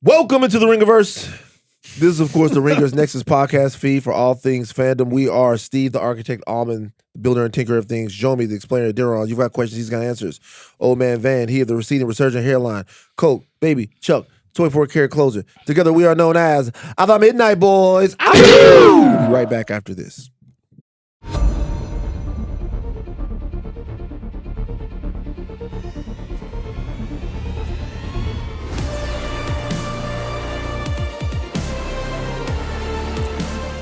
Welcome into the Ringiverse. This is, of course, the Ringers Nexus podcast feed for all things fandom. We are Steve, the architect, Ahlman, the builder and tinker of things, Jomi, the explainer, Adeniran. You've got questions, he's got answers. Old man Van, he of the receding resurgent hairline, Coke, Baby, Chuck, 24-karat closer. Together we are known as the Midnight Boys. We'll be right back after this.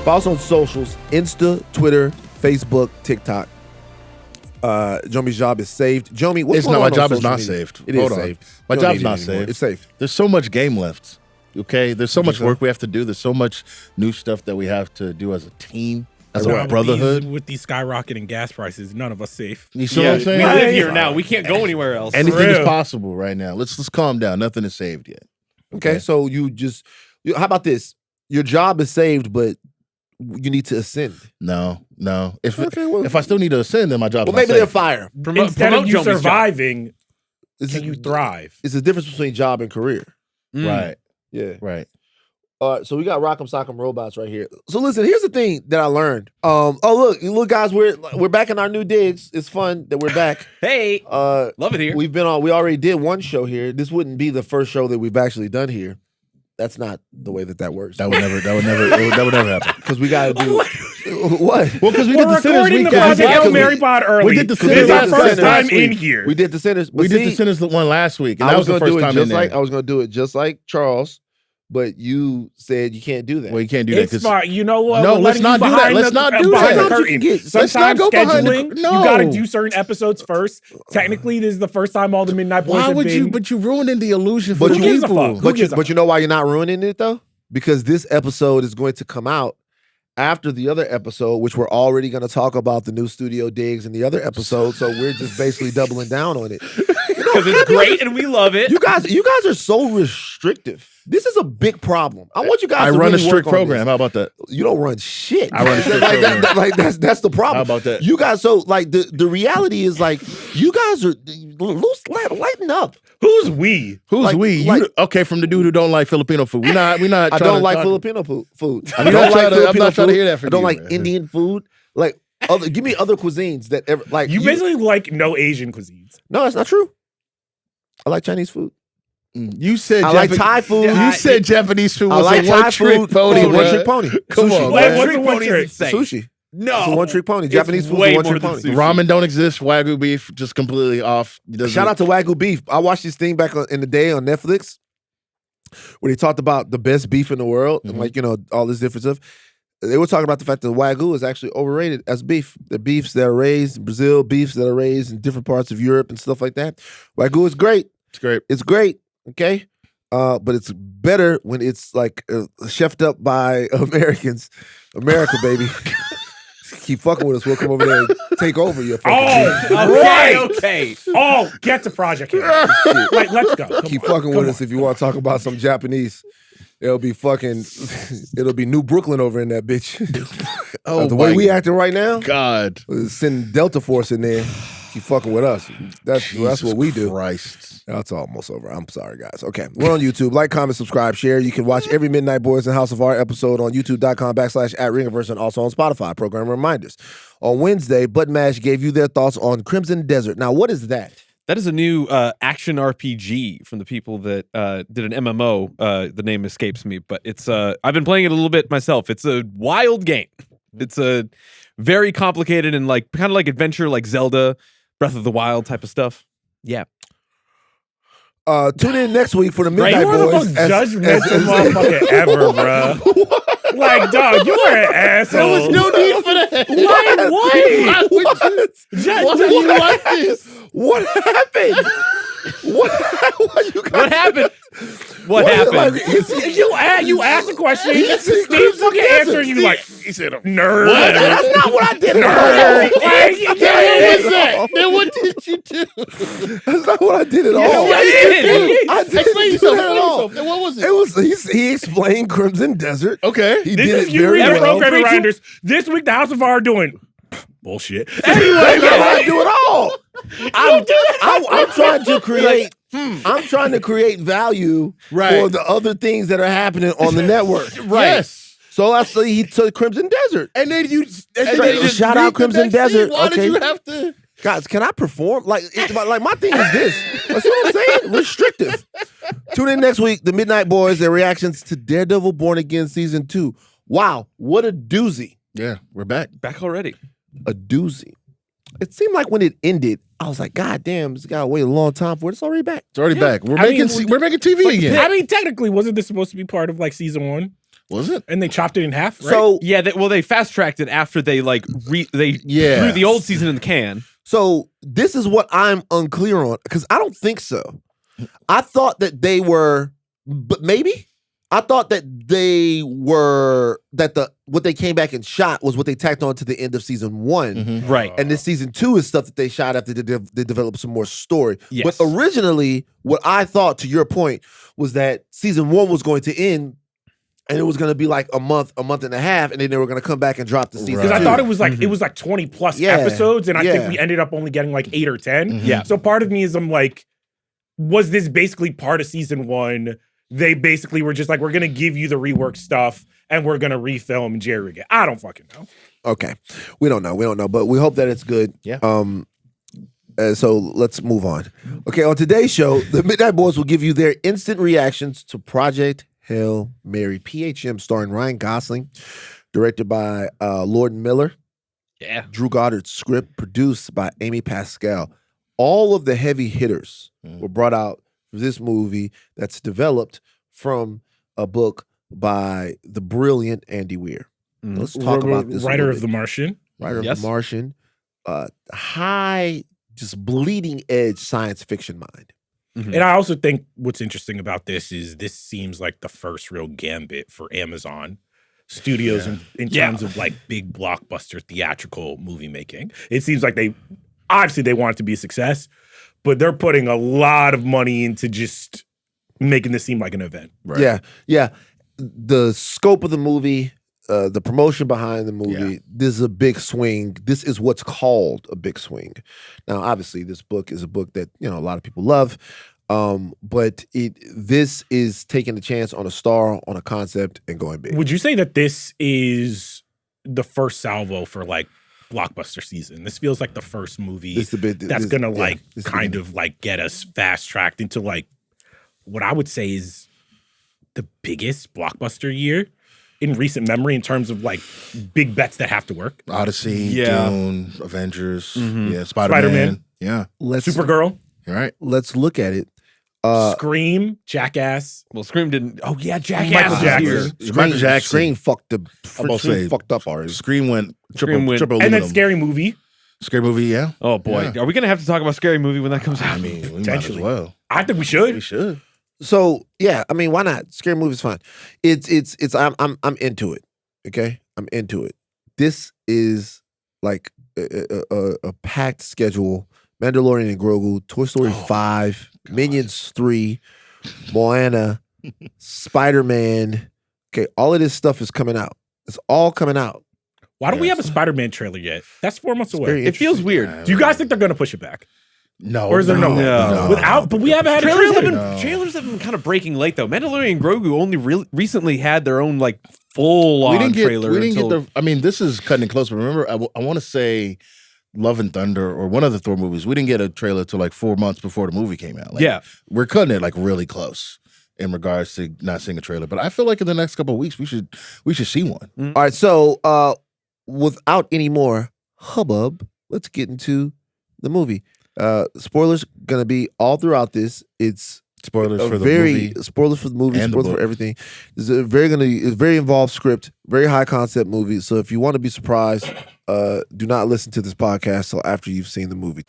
Follow us on socials, Insta, Twitter, Facebook, TikTok. Jomi's job is saved. Jomi, what's going on? My job is social not media? saved. It is saved. My job's not saved. It's saved. There's so much game left. Okay? There's so much work we have to do. There's so much new stuff that we have to do as a team, as a brotherhood. With these skyrocketing gas prices, none of us safe. You see what I'm saying? We live here now. We can't go anywhere else. Anything is possible right now. Let's calm down. Nothing is saved yet. Okay, so how about this? Your job is saved, but you need to ascend. No. If I still need to ascend, then my job's not maybe saved. they're fire. Instead of you Jomi's surviving, can you thrive? It's the difference between job and career. Right. Yeah. Right. So we got Rock'em Sock'em Robots right here. So listen, here's the thing that I learned. Look, guys, we're back in our new digs. It's fun that we're back. Hey, love it here. We already did one show here. This wouldn't be the first show that we've actually done here. That's not the way that works. That would never happen. Because we got to do what? Well, because we We're did the Sinners recording the weekend. Project Hail Mary pod early. We did the This is Sinners our first last time week. in here. We did the Sinners. We did the Sinners one last week, and I that was was the going to first do it time just in like there. I was going to do it just like Charles, but you said you can't do that. Well, you can't do that It's because fine. You know what? No, We're let's letting not you do that. behind Let's the- not do behind that. the curtain. Let's not Sometimes go behind the scheduling, no. you got to do certain episodes first. Technically, this is the first time all the Midnight Boys why have would been. you? But you're ruining the illusion for But the who gives a people. fuck? But you know why you're not ruining it though? Because this episode is going to come out after the other episode, which we're already going to talk about the new studio digs and the other episode. So we're just basically doubling down on it. Because it's great and we love it. You guys are so restrictive. This is a big problem. I want you guys. I to run really a strict work on program. this. How about that? You don't run shit. I run a strict program. Like that's the problem. How about that? You guys, so like the reality is like you guys are lighten up. Who's we? Who's Like- we? like- Okay, from the dude who don't like Filipino food. We're not. I trying don't to like talk- Filipino food. I'm I don't not like trying to- I'm Filipino not trying to food. hear that from I don't you, like man. Indian food. Like give me other cuisines that ever like You basically like no Asian cuisines. No, that's not true. I like Chinese food. You said I like Thai food. You said Japanese food I was like a Thai one-trick food. pony. It's a bruh. one-trick pony. Come Sushi. on, Wait, man. what's the one trick? Sushi. No. It's a one-trick pony. It's Japanese food is way a more one-trick than pony. sushi. Ramen don't exist. Wagyu beef just completely off. Shout out to Wagyu Beef. I watched this thing back in the day on Netflix where they talked about the best beef in the world and like, all this different stuff. They were talking about the fact that Wagyu is actually overrated as beef. The beefs that are raised in Brazil, beefs that are raised in different parts of Europe and stuff like that. Wagyu is great. It's great. It's great, okay? But it's better when it's like chefed up by Americans. America, baby. Keep fucking with us. We'll come over there and take over your fucking beef. Right. Okay. Oh, get to Project Hail. Like, let's go. Come Keep on, fucking come with us if you want to talk about some Japanese. It'll be New Brooklyn over in that bitch. The way we acting right now, God. send Delta Force in there. Keep fucking with us. That's what we do. Christ. That's almost over. I'm sorry, guys. Okay. We're on YouTube. Like, comment, subscribe, share. You can watch every Midnight Boys and House of Art episode on youtube.com/@Ringiverse and also on Spotify. Program reminders. On Wednesday, Button Mash gave you their thoughts on Crimson Desert. Now, what is that? That is a new action RPG from the people that did an MMO. The name escapes me, but it's I've been playing it a little bit myself. It's a wild game. It's a very complicated and like kind of like adventure, like Zelda, Breath of the Wild type of stuff. Yeah. Tune in next week for the Midnight You're the Boys. most judgmental motherfucker ever, bro. Like, dog, you are an asshole. There was no need for that. Why? Why do you like this? What happened? What What happened? What happened? You asked a question. He said Steve Crimson fucking Desert. answered. You like, he said, nerd. That's not what I did at Nerd. all. Like, Then what did you do? That's not what I did at all. what you did. I didn't Explain do yourself. that at all. Then what was it? It was he explained Crimson Desert. Okay. He This did is it you very read the well. program reminders. This week, the House of R doing bullshit. That's not what I do at all. I'm trying to create. I'm trying to create value for the other things that are happening on the network. Right. Yes. So I say he took Crimson Desert. And then you shout out Crimson Desert. Why did you have to? Guys, can I perform? Like my thing is this. That's what I'm saying. Restrictive. Tune in next week. The Midnight Boys, their reactions to Daredevil Born Again Season 2. Wow, what a doozy. Yeah, we're back. Back already. A doozy. It seemed like when it ended, I was like, God damn, this guy waited a long time for it. It's already back. It's already back. We're making TV again. I mean, technically, wasn't this supposed to be part of like season 1? Was it? And they chopped it in half, right? So yeah, they fast tracked it after they threw the old season in the can. So this is what I'm unclear on because I don't think so. I thought that they were, but maybe I thought that they were what they came back and shot was what they tacked on to the end of season 1, right? And this season 2 is stuff that they shot after they developed some more story. Yes. But originally, what I thought, to your point, was that season 1 was going to end. And it was going to be like a month and a half, and then they were going to come back and drop the season. Because I thought it was like 20 plus episodes, and I think we ended up only getting like 8 or 10. Yeah. So part of me is I'm like, was this basically part of season 1? They basically were just like, we're going to give you the rework stuff, and we're going to refilm and jerry rig it. I don't fucking know. Okay, we don't know, but we hope that it's good. Yeah. So let's move on. Okay, on today's show, the Midnight Boys will give you their instant reactions to Project Hail Mary, PHM, starring Ryan Gosling, directed by Lord Miller. Yeah. Drew Goddard's script, produced by Amy Pascal. All of the heavy hitters were brought out for this movie that's developed from a book by the brilliant Andy Weir. Let's talk about this. Writer of The Martian. Writer of The Martian. High, just bleeding edge science fiction mind. And I also think what's interesting about this is this seems like the first real gambit for Amazon Studios in terms of like big blockbuster theatrical movie making. It seems like they want it to be a success, but they're putting a lot of money into just making this seem like an event. Right? Yeah. The scope of the movie, the promotion behind the movie, this is a big swing. This is what's called a big swing. Now, obviously, this book is a book that a lot of people love, but this is taking a chance on a star, on a concept, and going big. Would you say that this is the first salvo for like blockbuster season? This feels like the first movie that's gonna kind of get us fast tracked into like what I would say is the biggest blockbuster year in recent memory in terms of like big bets that have to work. Odyssey, Dune, Avengers, Spider-Man. Yeah. Supergirl. All right. Let's look at it. Scream, Jackass. Well, Scream didn't. Oh yeah, Jackass. Michael Jackson. Michael Jackson. Scream fucked up already. Scream went triple and aluminum. then Scary Movie. Scary Movie, yeah. Oh boy, are we gonna have to talk about Scary Movie when that comes out? I mean, we might as well. I think we should. We should. So yeah, I mean, why not? Scary Movie's fine. It's I'm into it. Okay, I'm into it. This is like a packed schedule. Mandalorian and Grogu, Toy Story 5, God. Minions 3, Moana, Spider-Man. Okay, all of this stuff is coming out. It's all coming out. Why don't we have a Spider-Man trailer yet? That's 4 months away. It feels weird. Do you guys think they're going to push it back? No. Or is there no? But we haven't had trailers have been kind of breaking late though. Mandalorian and Grogu only recently had their own like full on trailer. We didn't get I mean, this is cutting it close, but remember, I want to say Love and Thunder or one of the Thor movies, we didn't get a trailer till like 4 months before the movie came out. Like, we're cutting it like really close in regards to not seeing a trailer. But I feel like in the next couple of weeks we should see one. All right, so without any more hubbub, let's get into the movie. Spoilers gonna be all throughout this. It's spoilers for the movie, spoilers for the movie, and spoilers for everything. It's a very involved script, very high concept movie. So if you want to be surprised, do not listen to this podcast till after you've seen the movie.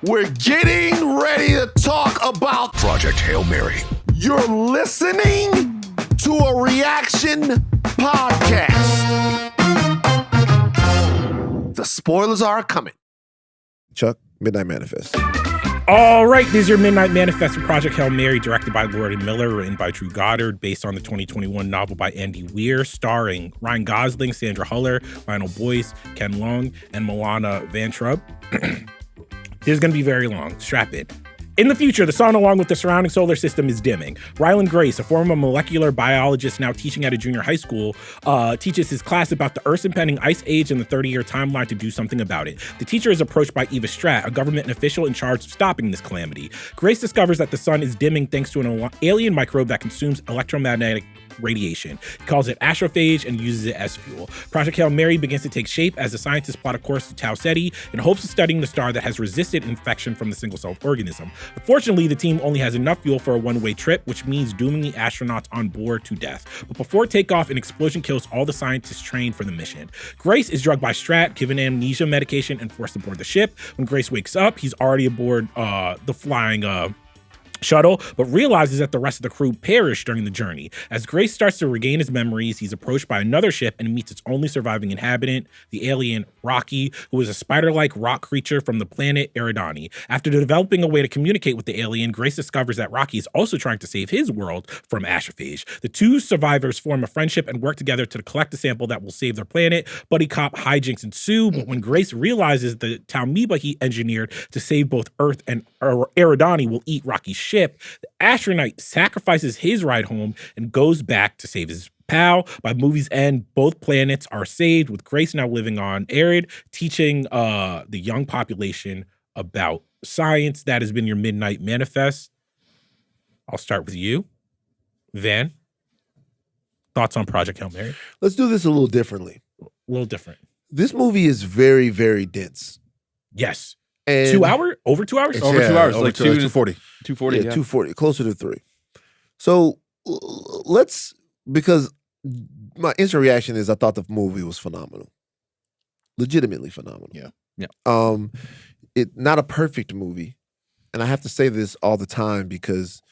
We're getting ready to talk about Project Hail Mary. You're listening to a reaction podcast. The spoilers are coming. Chuck, Midnight Manifest. All right, this is your Midnight Manifest for Project Hail Mary, directed by Lord and Miller, written by Drew Goddard, based on the 2021 novel by Andy Weir, starring Ryan Gosling, Sandra Huller, Lionel Boyce, Ken Leung, and Milana Vayntrub. This is going to be very long. Strap in. In the future, the sun, along with the surrounding solar system, is dimming. Ryland Grace, a former molecular biologist now teaching at a junior high school, teaches his class about the Earth's impending ice age and the 30-year timeline to do something about it. The teacher is approached by Eva Stratt, a government official in charge of stopping this calamity. Grace discovers that the sun is dimming thanks to an alien microbe that consumes electromagnetic radiation. He calls it astrophage and uses it as fuel. Project Hail Mary begins to take shape as the scientists plot a course to Tau Ceti in hopes of studying the star that has resisted infection from the single-celled organism. Unfortunately, the team only has enough fuel for a one-way trip, which means dooming the astronauts on board to death. But before takeoff, an explosion kills all the scientists trained for the mission. Grace is drugged by Stratt, given amnesia medication, and forced aboard the ship. When Grace wakes up, he's already aboard the flying shuttle, but realizes that the rest of the crew perished during the journey. As Grace starts to regain his memories, he's approached by another ship and meets its only surviving inhabitant, the alien Rocky, who is a spider-like rock creature from the planet Eridani. After developing a way to communicate with the alien, Grace discovers that Rocky is also trying to save his world from astrophage. The two survivors form a friendship and work together to collect a sample that will save their planet. Buddy cop hijinks ensue, but when Grace realizes the Talmiba he engineered to save both Earth and Eridani will eat Rocky's ship, the astronaut sacrifices his ride home and goes back to save his pal. By movie's end, both planets are saved, with Grace now living on Erid, teaching the young population about science. That has been your Midnight Manifest. I'll start with you, Van. Thoughts on Project Hail Mary? Let's do this a little differently. A little different. This movie is very, very dense. Yes. And 2 hours? Over 2 hours? Over 2 hours, over like 240. 240. Yeah, 240, closer to 3. So let's, because my instant reaction is I thought the movie was phenomenal. Legitimately phenomenal. Yeah. It not a perfect movie. And I have to say this all the time because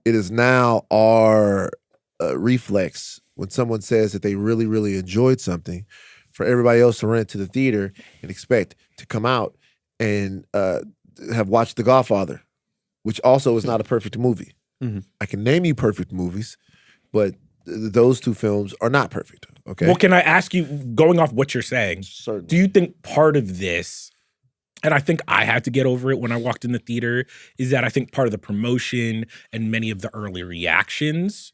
it is now our reflex when someone says that they really, really enjoyed something for everybody else to rent to the theater and expect to come out and have watched The Godfather, which also is not a perfect movie. Mm-hmm. I can name you perfect movies, but those two films are not perfect. Okay. Well, can I ask you, going off what you're saying, Certainly. do you think part of this, and I think I had to get over it when I walked in the theater, is that I think part of the promotion and many of the early reactions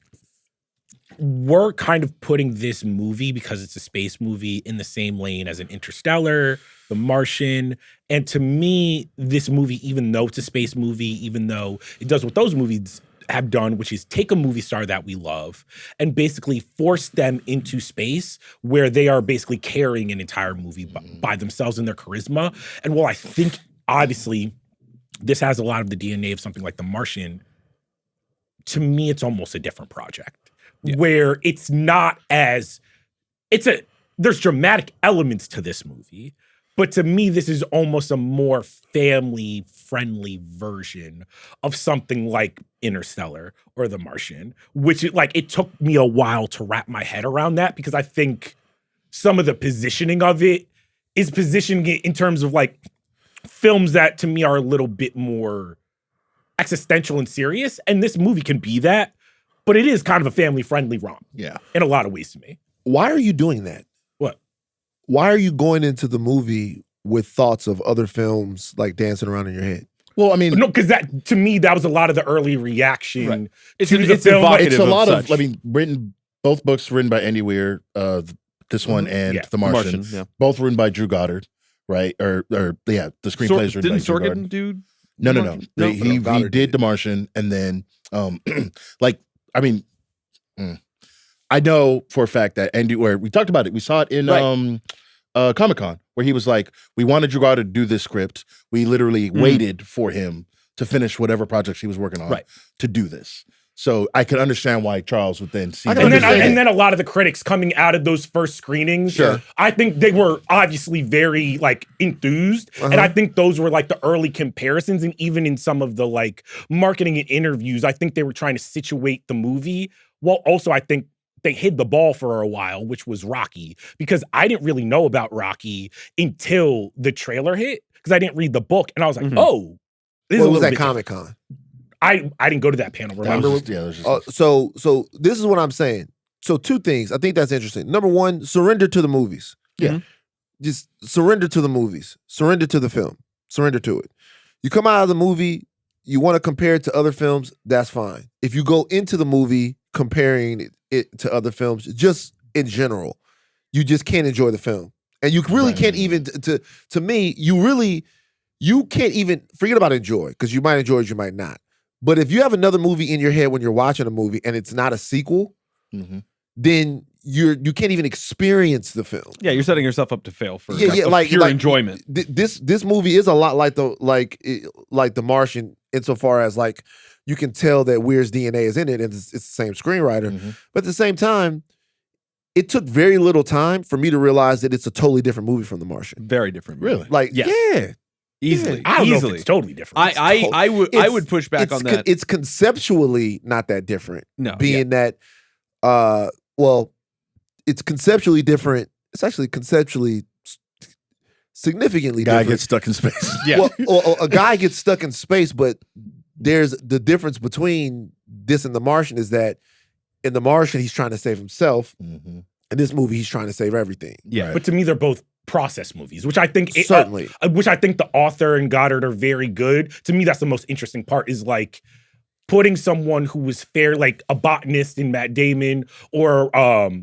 were kind of putting this movie, because it's a space movie, in the same lane as an Interstellar, The Martian. And to me, this movie, even though it's a space movie, even though it does what those movies have done, which is take a movie star that we love and basically force them into space where they are basically carrying an entire movie by themselves and their charisma. And while I think, obviously, this has a lot of the DNA of something like The Martian, to me, it's almost a different project. Yeah. Where it's not as, there's dramatic elements to this movie, but to me, this is almost a more family-friendly version of something like Interstellar or The Martian, which it took me a while to wrap my head around that, because I think some of the positioning of it is positioning it in terms of films that to me are a little bit more existential and serious, and this movie can be that. But it is kind of a family-friendly romp. Yeah. In a lot of ways to me. Why are you doing that? What? Why are you going into the movie with thoughts of other films dancing around in your head? Well, I mean, no, because that, to me, that was a lot of the early reaction. Right. It's evocative. It's a lot of, such. both books written by Andy Weir, this one and The Martian, both written by Drew Goddard, right? Or the screenplay is written by Drew Goddard. Didn't Sorkin do? No. He did The Martian, and then I know for a fact that Andy, where we talked about it, we saw it in Comic-Con, where he was like, we wanted Drew Goddard to do this script. We literally waited for him to finish whatever projects he was working on to do this. So I could understand why Charles would then see. And then a lot of the critics coming out of those first screenings, sure, I think they were obviously very enthused, and I think those were the early comparisons. And even in some of the marketing and interviews, I think they were trying to situate the movie. Well, also I think they hid the ball for a while, which was Rocky, because I didn't really know about Rocky until the trailer hit, because I didn't read the book, and I was like, oh. It is Well, a was little at bit Comic different. Con. I didn't go to that panel. Remember? So this is what I'm saying. So two things. I think that's interesting. Number one, surrender to the movies. Yeah. Just surrender to the movies. Surrender to the film. Surrender to it. You come out of the movie, you want to compare it to other films, that's fine. If you go into the movie comparing it to other films, just in general, you just can't enjoy the film. And you really can't even, to me, you can't even, forget about enjoy, because you might enjoy it, you might not. But if you have another movie in your head when you're watching a movie and it's not a sequel, then you can't even experience the film. Yeah, you're setting yourself up to fail for like pure enjoyment. This movie is a lot like the Martian insofar as like you can tell that Weir's DNA is in it and it's the same screenwriter. But at the same time, it took very little time for me to realize that it's a totally different movie from The Martian. Very different movie. Really? Like, yeah. Easily. I don't know if it's totally different. I would push back on that. It's conceptually not that different. No. Being that, well, it's conceptually different. It's actually conceptually significantly different. Guy gets stuck in space. Yeah. Well, a guy gets stuck in space, but there's the difference between this and The Martian is that in The Martian, he's trying to save himself. In this movie, he's trying to save everything. Yeah. Right. But to me, they're both process movies, which I think certainly, which I think the author and Goddard are very good. To me, that's the most interesting part. Is like putting someone who was fair, like a botanist in Matt Damon, or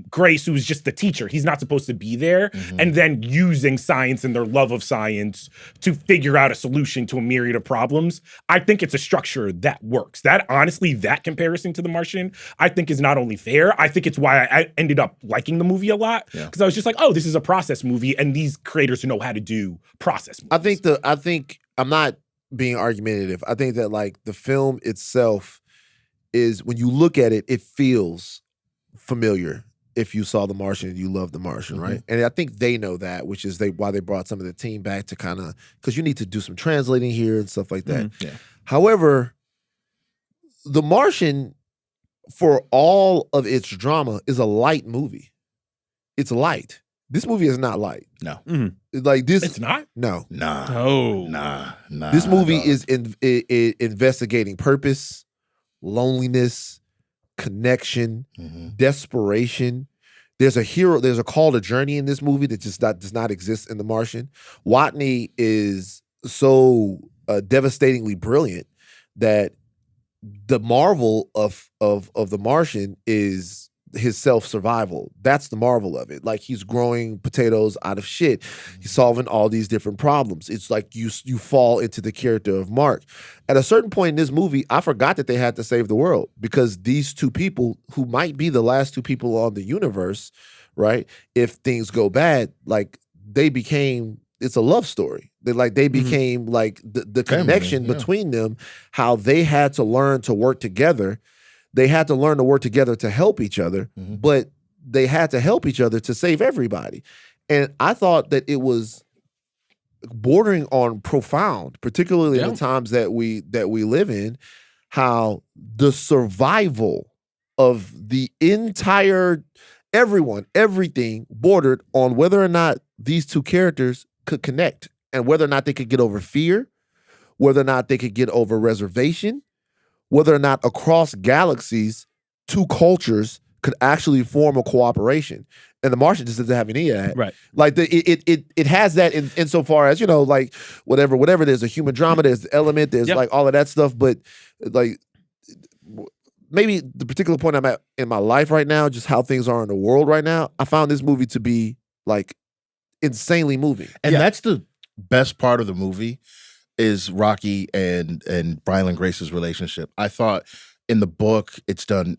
Grace, who's just the teacher. He's not supposed to be there, and then using science and their love of science to figure out a solution to a myriad of problems. I think it's a structure that works. That honestly, that comparison to The Martian, I think is not only fair. I think it's why I ended up liking the movie a lot, because I was just like, oh, this is a process movie, and these creators know how to do process movies. I think I'm not being argumentative. I think that like the film itself is, when you look at it, it feels familiar. If you saw The Martian and you love The Martian, right? And I think they know that, which is why they brought some of the team back to kind of, because you need to do some translating here and stuff like that. However, The Martian, for all of its drama, is a light movie. It's light. This movie is not light. No. Like this. It's not? No. Nah. This movie is investigating purpose, loneliness, connection, desperation. There's a hero, there's a call to journey in this movie that just does not exist in The Martian. Watney is so devastatingly brilliant that the marvel of The Martian is his self-survival. That's the marvel of it. Like, he's growing potatoes out of shit. He's solving all these different problems. It's like you fall into the character of Mark. At a certain point in this movie, I forgot that they had to save the world, because these two people, who might be the last two people on the universe, right? If things go bad, like, they became, it's a love story. They became like the connection between them, how they had to learn to work together. They had to learn to work together to help each other, but they had to help each other to save everybody. And I thought that it was bordering on profound, particularly in the times that we live in, how the survival of the entire, everything bordered on whether or not these two characters could connect, and whether or not they could get over fear, whether or not they could get over reservation, whether or not across galaxies, two cultures could actually form a cooperation. And The Martian just doesn't have any of that. Right. Like, it has that insofar as, like, whatever, there's a human drama, there's the element, there's like all of that stuff. But like, maybe the particular point I'm at in my life right now, just how things are in the world right now, I found this movie to be like insanely moving. And that's the best part of the movie, is Rocky and Brylan Grace's relationship. I thought in the book it's done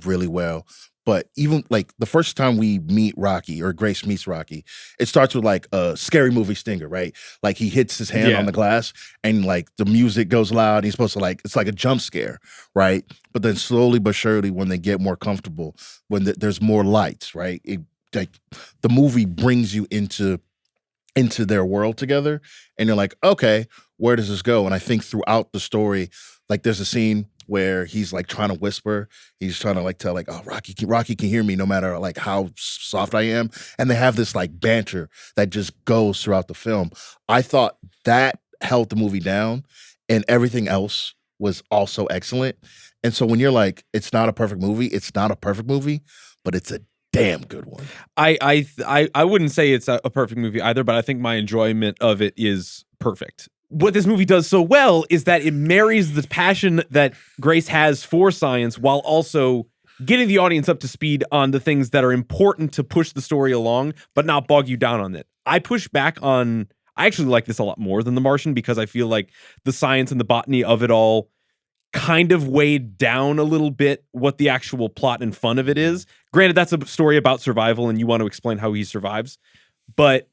really well. But even like the first time we meet Rocky, or Grace meets Rocky, it starts with like a scary movie stinger, right? Like, he hits his hand on the glass and like the music goes loud. He's supposed to, like, it's like a jump scare, right? But then slowly but surely, when they get more comfortable, when there's more lights, right? Like, the movie brings you into their world together, and you're like, okay, where does this go? And I think throughout the story, like, there's a scene where he's like trying to whisper, he's trying to like tell like, oh, Rocky can hear me no matter like how soft I am, and they have this like banter that just goes throughout the film. I thought that held the movie down, and everything else was also excellent. And so when you're like, it's not a perfect movie, it's not a perfect movie, but it's a damn good one. I wouldn't say it's a perfect movie either, but I think my enjoyment of it is perfect. What this movie does so well is that it marries the passion that Grace has for science while also getting the audience up to speed on the things that are important to push the story along, but not bog you down on it. I actually like this a lot more than The Martian because I feel like the science and the botany of it all kind of weighed down a little bit what the actual plot and fun of it is. Granted, that's a story about survival and you want to explain how he survives. But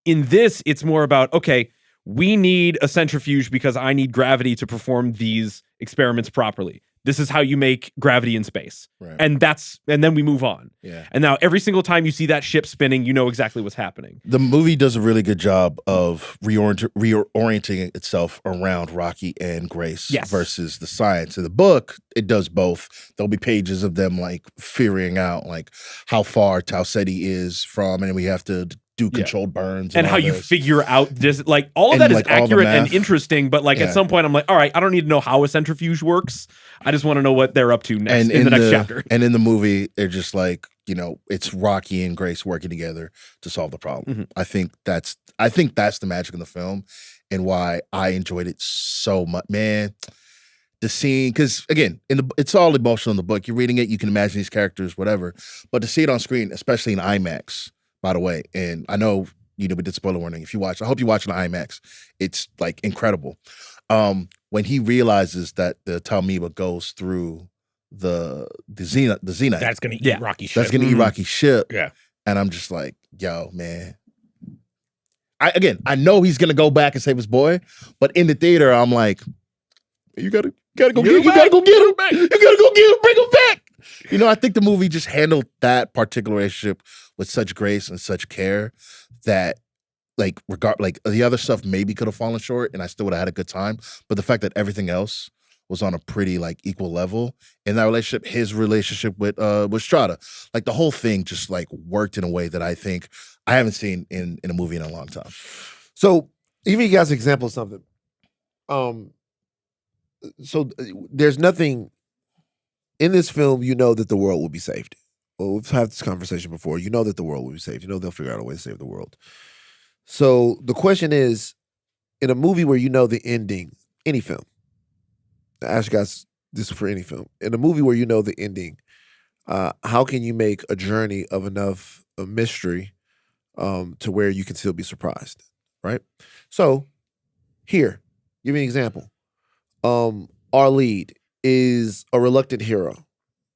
in this, it's more about, okay, we need a centrifuge because I need gravity to perform these experiments properly. This is how you make gravity in space. Right. And then we move on. Yeah. And now every single time you see that ship spinning, you know exactly what's happening. The movie does a really good job of reorienting itself around Rocky and Grace versus the science. In the book, it does both. There'll be pages of them like figuring out like how far Tau Ceti is from, and we have to do controlled burns and how you figure out this, like all of that is like accurate and interesting, but like at some point I'm like, all right, I don't need to know how a centrifuge works. I just want to know what they're up to next in the next chapter. And in the movie, they're just like, you know, it's Rocky and Grace working together to solve the problem. Mm-hmm. I think that's the magic in the film and why I enjoyed it so much, man. The scene, because again, it's all emotional in the book. You're reading it, you can imagine these characters, whatever. But to see it on screen, especially in IMAX, by the way, and I know we did spoiler warning. If you watch, I hope you watch it on IMAX. It's like incredible. When he realizes that the Talmiba goes through the Xenite, that's gonna eat Rocky's ship. That's gonna eat Rocky's ship. Yeah, and I'm just like, yo, man. I know he's gonna go back and save his boy, but in the theater, I'm like, you gotta go get him. You gotta go get him. You gotta go get him. Bring him back. You know, I think the movie just handled that particular relationship with such grace and such care that, like, the other stuff maybe could have fallen short, and I still would have had a good time. But the fact that everything else was on a pretty like equal level in that relationship, his relationship with Strata, like the whole thing just like worked in a way that I think I haven't seen in a movie in a long time. So, even you guys example of something. So there's nothing in this film, you know that the world will be saved. Well, we've had this conversation before. You know that the world will be saved. You know they'll figure out a way to save the world. So the question is, in a movie where you know the ending, any film, I ask you guys this for any film. In a movie where you know the ending, how can you make a journey of enough mystery to where you can still be surprised, right? So here, give me an example. Our lead is a reluctant hero.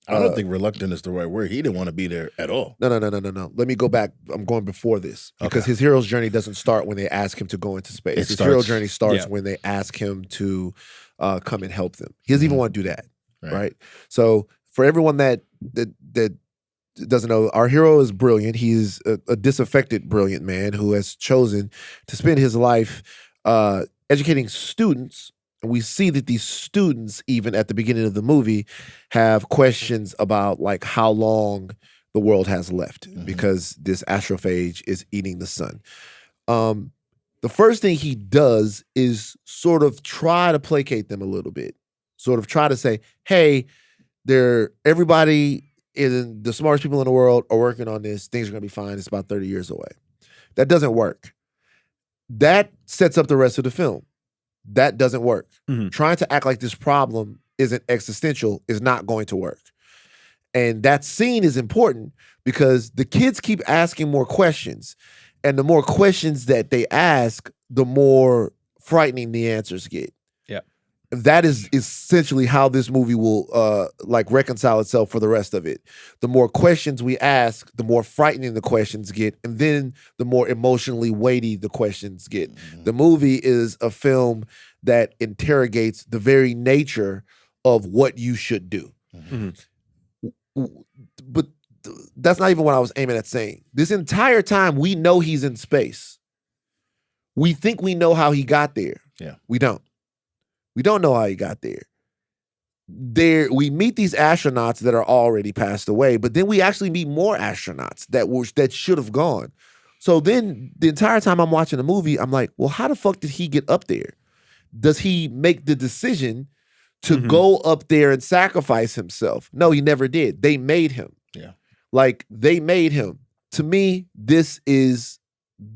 I don't think reluctant is the right word. He didn't want to be there at all. No. Let me go back. I'm going before this because his hero's journey doesn't start when they ask him to go into space. His hero journey starts when they ask him to come and help them. He doesn't even want to do that, right? So for everyone that doesn't know, our hero is brilliant. He's a disaffected, brilliant man who has chosen to spend his life educating students. And we see that these students, even at the beginning of the movie, have questions about like how long the world has left because this astrophage is eating the sun. The first thing he does is sort of try to placate them a little bit, sort of try to say, hey, everybody in the smartest people in the world are working on this. Things are going to be fine. It's about 30 years away. That doesn't work. That sets up the rest of the film. That doesn't work. Trying to act like this problem isn't existential is not going to work. And that scene is important because the kids keep asking more questions. And the more questions that they ask, the more frightening the answers get. Yeah. That is essentially how this movie will like reconcile itself for the rest of it. The more questions we ask, the more frightening the questions get, and then the more emotionally weighty the questions get. The movie is a film that interrogates the very nature of what you should do. But that's not even what I was aiming at saying. This entire time, we know he's in space. We think we know how he got there. Yeah. We don't. We don't know how he got there. We meet these astronauts that are already passed away, but then we actually meet more astronauts that should have gone. So then the entire time I'm watching the movie, I'm like, well, how the fuck did he get up there? does he make the decision to go up there and sacrifice himself? No, he never did. They made him. Yeah. Like, they made him. To me, this is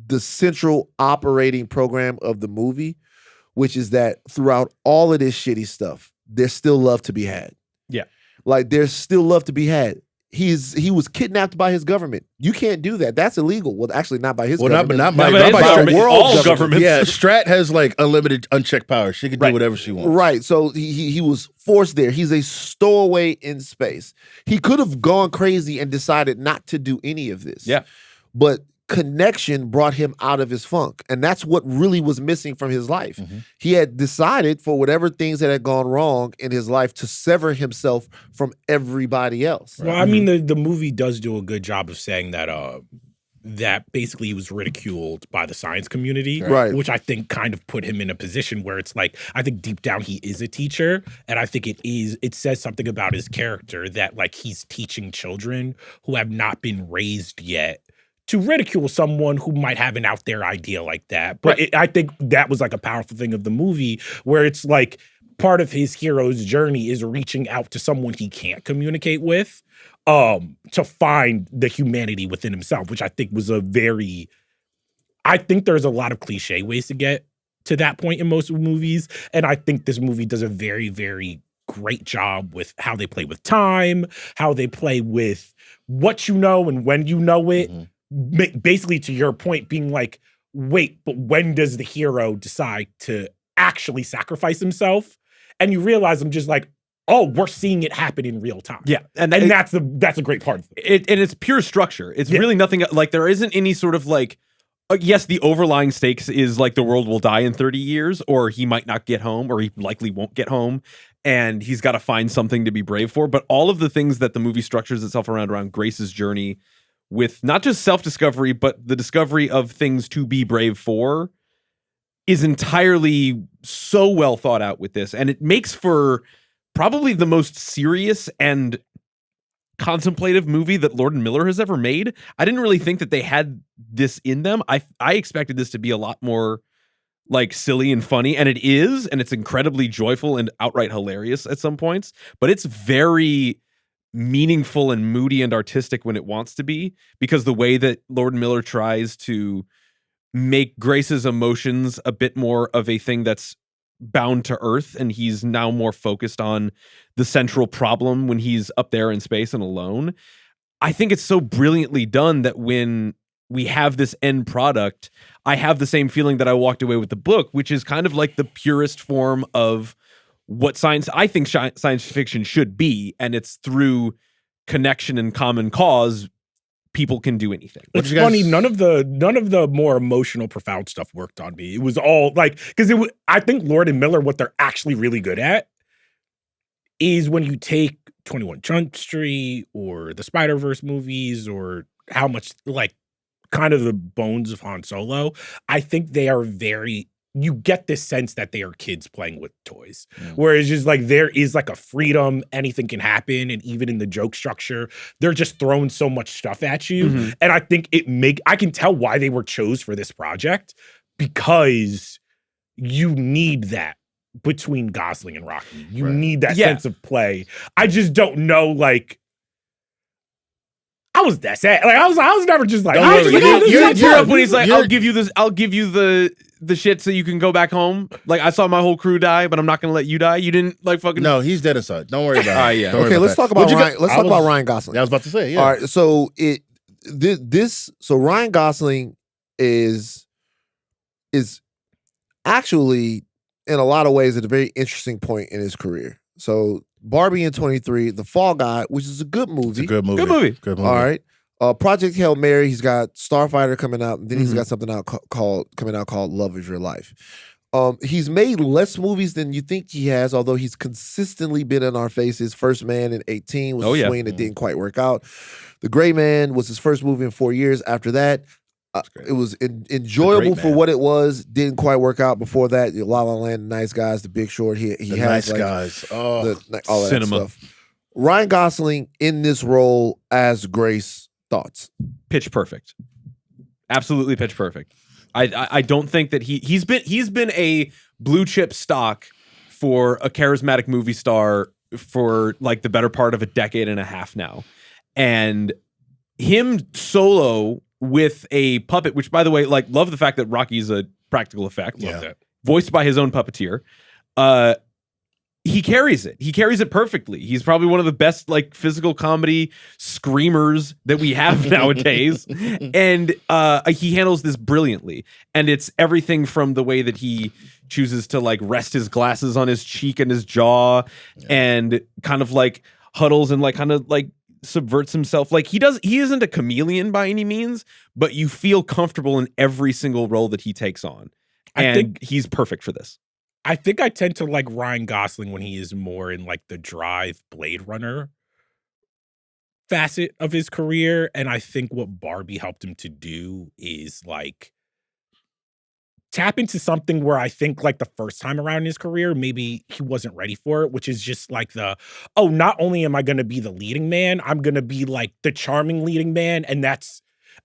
the central operating program of the movie, which is that throughout all of this shitty stuff, there's still love to be had. Yeah. Like, there's still love to be had. He was kidnapped by his government. You can't do that. That's illegal. Well, actually, not by his government. Not by government. world All government. governments. Yeah, Strat has like unlimited, unchecked power. She can do whatever she wants. Right. So he was forced there. He's a stowaway in space. He could have gone crazy and decided not to do any of this. Yeah. But connection brought him out of his funk. And that's what really was missing from his life. He had decided, for whatever things that had gone wrong in his life, to sever himself from everybody else. Well, I mean, the movie does do a good job of saying that that basically he was ridiculed by the science community, Right. which I think kind of put him in a position where it's like, I think deep down he is a teacher, and I think it says something about his character that like he's teaching children who have not been raised yet to ridicule someone who might have an out there idea like that. But I think that was like a powerful thing of the movie, where it's like part of his hero's journey is reaching out to someone he can't communicate with, to find the humanity within himself, which I think was I think there's a lot of cliche ways to get to that point in most movies. And I think this movie does a very, very great job with how they play with time, how they play with what you know and when you know it. Basically, to your point, being like, wait, but when does the hero decide to actually sacrifice himself? And you realize I'm just like, oh, we're seeing it happen in real time. Yeah. And that's a great part of it. And it's pure structure. It's really nothing, like there isn't any sort of like, yes, the overlying stakes is like the world will die in 30 years, or he might not get home, or he likely won't get home, and he's got to find something to be brave for. But all of the things that the movie structures itself around Grace's journey with not just self-discovery, but the discovery of things to be brave for is entirely so well thought out with this. And it makes for probably the most serious and contemplative movie that Lord and Miller has ever made. I didn't really think that they had this in them. I expected this to be a lot more like silly and funny, and it is, and it's incredibly joyful and outright hilarious at some points, but it's very meaningful and moody and artistic when it wants to be, because the way that Lord and Miller tries to make Grace's emotions a bit more of a thing that's bound to earth, and he's now more focused on the central problem when he's up there in space and alone. I think it's so brilliantly done that when we have this end product, I have the same feeling that I walked away with the book, which is kind of like the purest form of what I think science fiction should be, and it's through connection and common cause people can do anything. It's funny, none of the more emotional, profound stuff worked on me. It was all like, because I think Lord and Miller, what they're actually really good at is when you take 21 Jump Street or the Spider-Verse movies, or how much like kind of the bones of Han Solo, I think they are you get this sense that they are kids playing with toys, where it's just like there is like a freedom, anything can happen, and even in the joke structure, they're just throwing so much stuff at you. And I think I can tell why they were chose for this project, because you need that between Gosling and Rocky. You need that sense of play. I just don't know, like, I was that sad. Like I was never just like, you're up when he's like, I'll give you the shit so you can go back home. Like, I saw my whole crew die, but I'm not gonna let you die. You didn't like fucking. No, he's dead inside. Don't worry about it. Okay, let's talk about Ryan. Let's talk about Ryan Gosling. I was about to say, yeah. All right, so so Ryan Gosling is actually in a lot of ways at a very interesting point in his career. So Barbie in 23, The Fall Guy, which is a good movie. It's a good movie. Good movie. All right. Project Hail Mary, he's got Starfighter coming out, and then he's got something coming out called Love Is Your Life. He's made less movies than you think he has, although he's consistently been in our faces. First Man in 18 was a swing that didn't quite work out. The Gray Man was his first movie in 4 years. After that, it was enjoyable for what it was. Didn't quite work out. Before that, La La Land, Nice Guys, The Big Short. He has Nice like, Guys. all that Cinema. stuff. Ryan Gosling in this role as Grace. Thoughts? Pitch perfect. Absolutely pitch perfect. I don't think that he's been a blue chip stock for a charismatic movie star for like the better part of a decade and a half now. And him solo with a puppet, which by the way, like, love the fact that Rocky's a practical effect. Love that. Voiced by his own puppeteer. He carries it. He carries it perfectly. He's probably one of the best like physical comedy screamers that we have nowadays. And he handles this brilliantly. And it's everything from the way that he chooses to like rest his glasses on his cheek and his jaw and kind of like huddles and like kind of like subverts himself. Like he isn't a chameleon by any means, but you feel comfortable in every single role that he takes on. And I think he's perfect for this. I think I tend to like Ryan Gosling when he is more in like the Drive Blade Runner facet of his career. And I think what Barbie helped him to do is like tap into something where I think like the first time around in his career, maybe he wasn't ready for it, which is just like not only am I going to be the leading man, I'm going to be like the charming leading man. And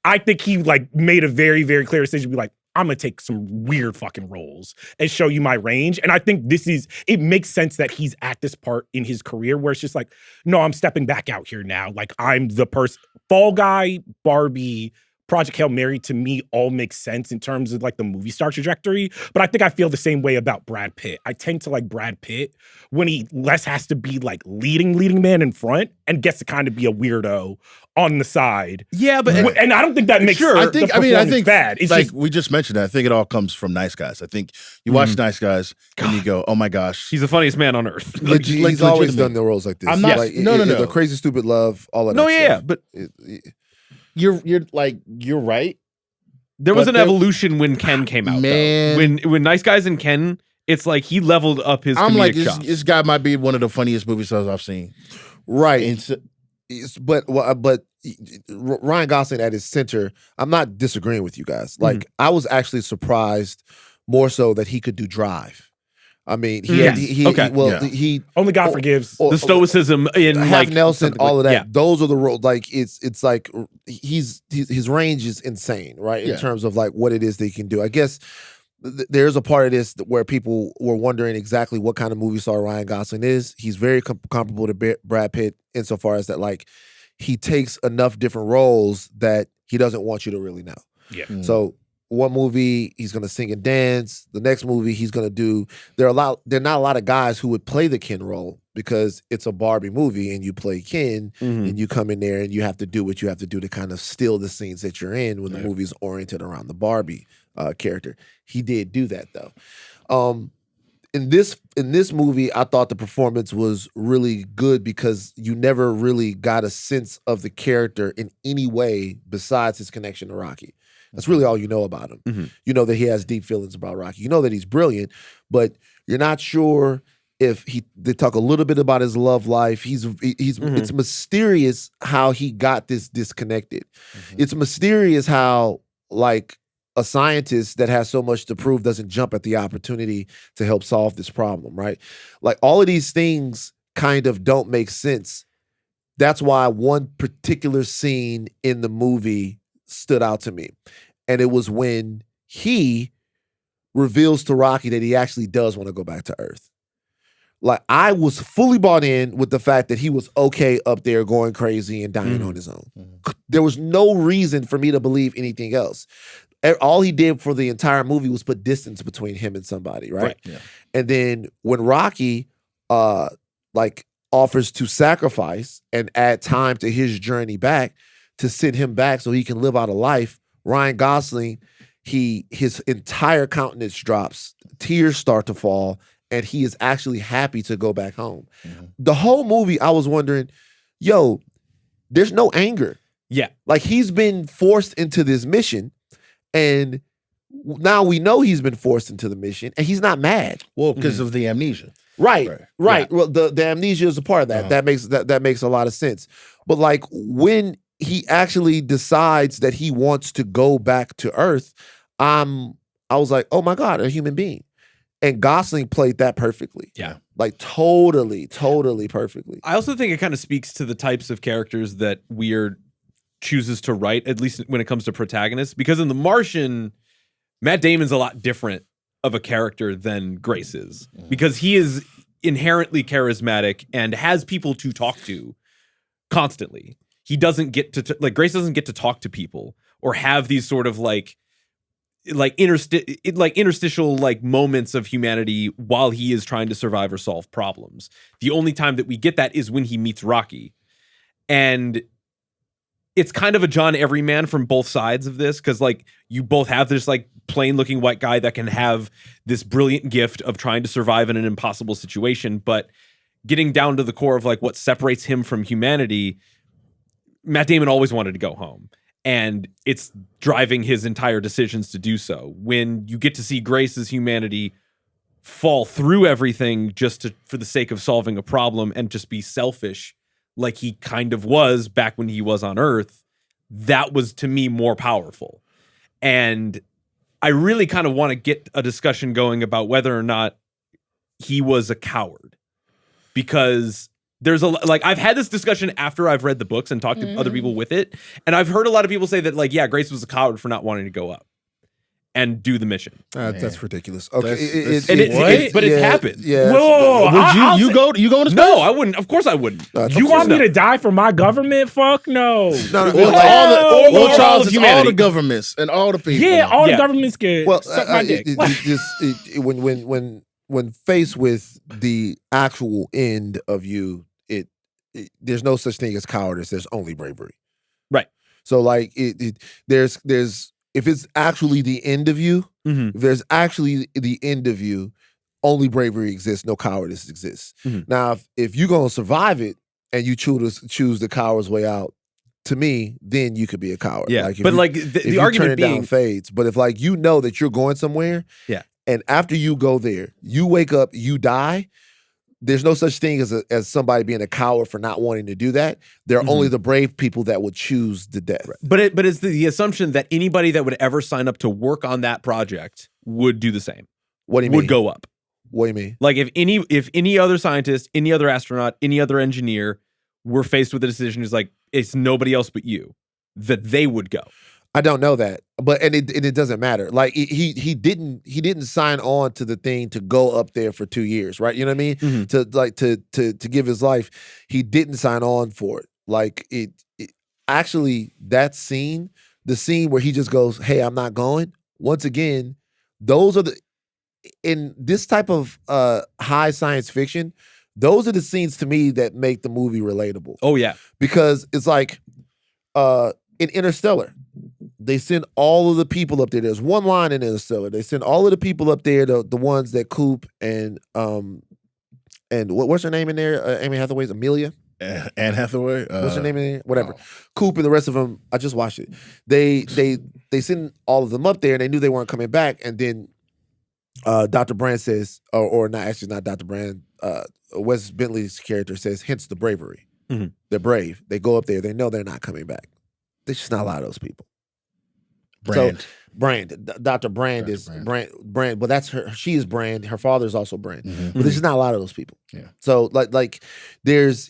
I think he like made a very, very clear decision to be like, I'm going to take some weird fucking roles and show you my range. And I think it makes sense that he's at this part in his career where it's just like, no, I'm stepping back out here now. Like I'm the person. Fall Guy, Barbie, Project Hail Mary to me all makes sense in terms of like the movie star trajectory. But I think I feel the same way about Brad Pitt. I tend to like Brad Pitt when he less has to be like leading man in front and gets to kind of be a weirdo on the side. Yeah, but and I don't think that makes I think bad. It's like just, we just mentioned that. I think it all comes from Nice Guys. I think you watch Nice Guys and you go, "Oh my gosh, he's the funniest man on earth." He's always done the roles like this. I'm not. Like, no. The Crazy Stupid Love, all of that. Yeah, stuff. but you're right. There was an evolution when Ken came out. Man. Though. When Nice Guys and Ken, it's like he leveled up his. I'm like, chops. this guy might be one of the funniest movie stars I've seen. Right. But Ryan Gosling at his center, I'm not disagreeing with you guys. Like I was actually surprised more so that he could do Drive. I mean, he Only God Forgives. The stoicism in Half like Nelson, all of that. Yeah. Those are the roles. Like it's like his range is insane, right? In terms of like what it is that he can do. I guess there's a part of this where people were wondering exactly what kind of movie star Ryan Gosling is. He's very comparable to Brad Pitt insofar as that like he takes enough different roles that he doesn't want you to really know. Yeah. So one movie he's gonna sing and dance. The next movie he's gonna do. There are not a lot of guys who would play the Ken role because it's a Barbie movie and you play Ken and you come in there and you have to do what you have to do to kind of steal the scenes that you're in when the movie's oriented around the Barbie character. He did do that though. In this movie, I thought the performance was really good because you never really got a sense of the character in any way besides his connection to Rocky. That's really all you know about him. You know that he has deep feelings about Rocky. You know that he's brilliant, but you're not sure if they talk a little bit about his love life. It's mysterious how he got this disconnected. It's mysterious how like a scientist that has so much to prove doesn't jump at the opportunity to help solve this problem, right? Like all of these things kind of don't make sense. That's why one particular scene in the movie stood out to me. And it was when he reveals to Rocky that he actually does want to go back to Earth. Like I was fully bought in with the fact that he was okay up there going crazy and dying on his own. There was no reason for me to believe anything else. All he did for the entire movie was put distance between him and somebody, right? Yeah. And then when Rocky like offers to sacrifice and add time to his journey back to send him back so he can live out a life, Ryan Gosling, his entire countenance drops, tears start to fall, and he is actually happy to go back home. The whole movie, I was wondering, there's no anger. Yeah. Like he's been forced into this mission, and now we know he's been forced into the mission, and he's not mad. Well, because of the amnesia. Right. Yeah. Well, the amnesia is a part of that. That makes a lot of sense. But like when he actually decides that he wants to go back to Earth, I was like, oh my God, a human being. And Gosling played that perfectly. Yeah. Like totally perfectly. I also think it kind of speaks to the types of characters that Weir chooses to write, at least when it comes to protagonists. Because in The Martian, Matt Damon's a lot different of a character than Grace is, because he is inherently charismatic and has people to talk to constantly. He doesn't get to like Grace doesn't get to talk to people or have these sort of like interstitial like moments of humanity while he is trying to survive or solve problems. The only time that we get that is when he meets Rocky. And it's kind of a John Everyman from both sides of this, because like you both have this like plain looking white guy that can have this brilliant gift of trying to survive in an impossible situation, but getting down to the core of like what separates him from humanity, Matt Damon always wanted to go home, and it's driving his entire decisions to do so. When you get to see Grace's humanity fall through everything just for the sake of solving a problem and just be selfish like he kind of was back when he was on Earth, that was to me more powerful. And I really kind of want to get a discussion going about whether or not he was a coward, because there's I've had this discussion after I've read the books and talked to other people with it. And I've heard a lot of people say that like, yeah, Grace was a coward for not wanting to go up and do the mission. That's ridiculous. Okay, it's happened. Yeah. Whoa, you go to space? No, I wouldn't. Of course I wouldn't. You want me to die for my government? Fuck no. All the governments and all the people. Yeah, all the governments can suck my dick. When faced with the actual end of you, there's no such thing as cowardice. There's only bravery. Right. So like there's if it's actually the end of you, if there's actually the end of you, only bravery exists, no cowardice exists. Now, if you're going to survive it and you choose the coward's way out, to me, then you could be a coward. Yeah, like but like the argument being down fades. But if like you know that you're going somewhere, and after you go there, you wake up, you die, there's no such thing as somebody being a coward for not wanting to do that. There are only the brave people that would choose the death. But it's the assumption that anybody that would ever sign up to work on that project would do the same. What do you mean? Would go up. What do you mean? Like if any other scientist, any other astronaut, any other engineer were faced with a decision, is like it's nobody else but you, that they would go. I don't know that, but it doesn't matter. Like he didn't sign on to the thing to go up there for 2 years, right? You know what I mean? To give his life, he didn't sign on for it. Like it actually, that scene, the scene where he just goes, "Hey, I'm not going." Once again, those are in this type of high science fiction, those are the scenes to me that make the movie relatable. Oh yeah, because it's like in Interstellar. They send all of the people up there. There's one line in Interstellar. They send all of the people up there, the ones that Coop and what's her name in there? Amy Hathaway's Amelia? Anne Hathaway? What's her name in there? Whatever. Coop and the rest of them, I just watched it. They send all of them up there and they knew they weren't coming back. And then Dr. Brand says, or not, actually not Dr. Brand, Wes Bentley's character says, hence the bravery. They're brave. They go up there. They know they're not coming back. There's just not a lot of those people. Brand. So, Brand. Dr. Brand is Brand. Well, that's her. She is Brand. Her father is also Brand. But there's just not a lot of those people. Yeah. So like there's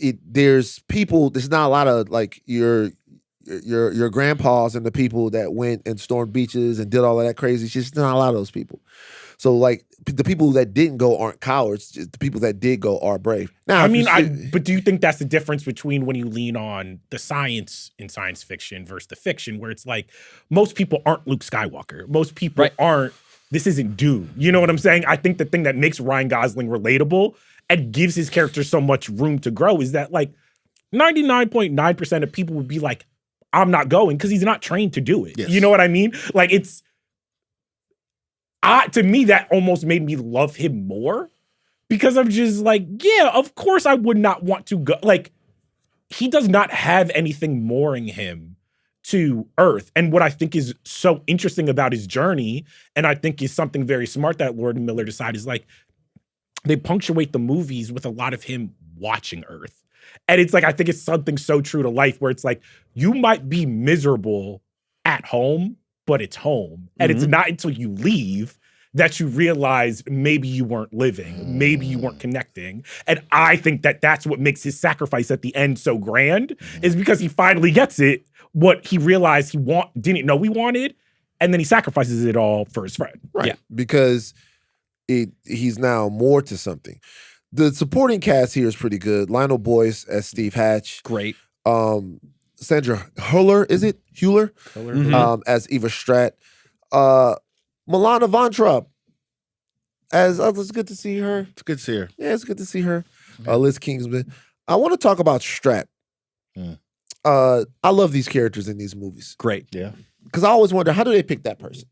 people. There's not a lot of like your grandpas and the people that went and stormed beaches and did all of that crazy shit. There's not a lot of those people. So like the people that didn't go aren't cowards. Just the people that did go are brave. Now, but do you think that's the difference between when you lean on the science in science fiction versus the fiction, where it's like most people aren't Luke Skywalker. Most people aren't. This isn't Dune. You know what I'm saying? I think the thing that makes Ryan Gosling relatable and gives his character so much room to grow is that like 99.9% of people would be like, I'm not going because he's not trained to do it. Yes. You know what I mean? Like to me, that almost made me love him more because I'm just like, yeah, of course I would not want to go. Like, he does not have anything mooring him to Earth. And what I think is so interesting about his journey, and I think is something very smart that Lord and Miller decided, is like, they punctuate the movies with a lot of him watching Earth. And it's like, I think it's something so true to life where it's like, you might be miserable at home, but it's home. And it's not until you leave that you realize maybe you weren't living, maybe you weren't connecting. And I think that that's what makes his sacrifice at the end so grand, is because he finally gets it, what he realized he didn't know he wanted, and then he sacrifices it all for his friend. Right. Yeah. Because he's now more to something. The supporting cast here is pretty good. Lionel Boyce as Steve Hatch. Great. Sandra Hüller, is it? Hüller? As Eva Stratt. Milana Von Trapp as it's good to see her. It's good to see her. Yeah, it's good to see her. Liz Kingsman. I want to talk about Stratt. I love these characters in these movies. Great. Yeah. Because I always wonder, how do they pick that person?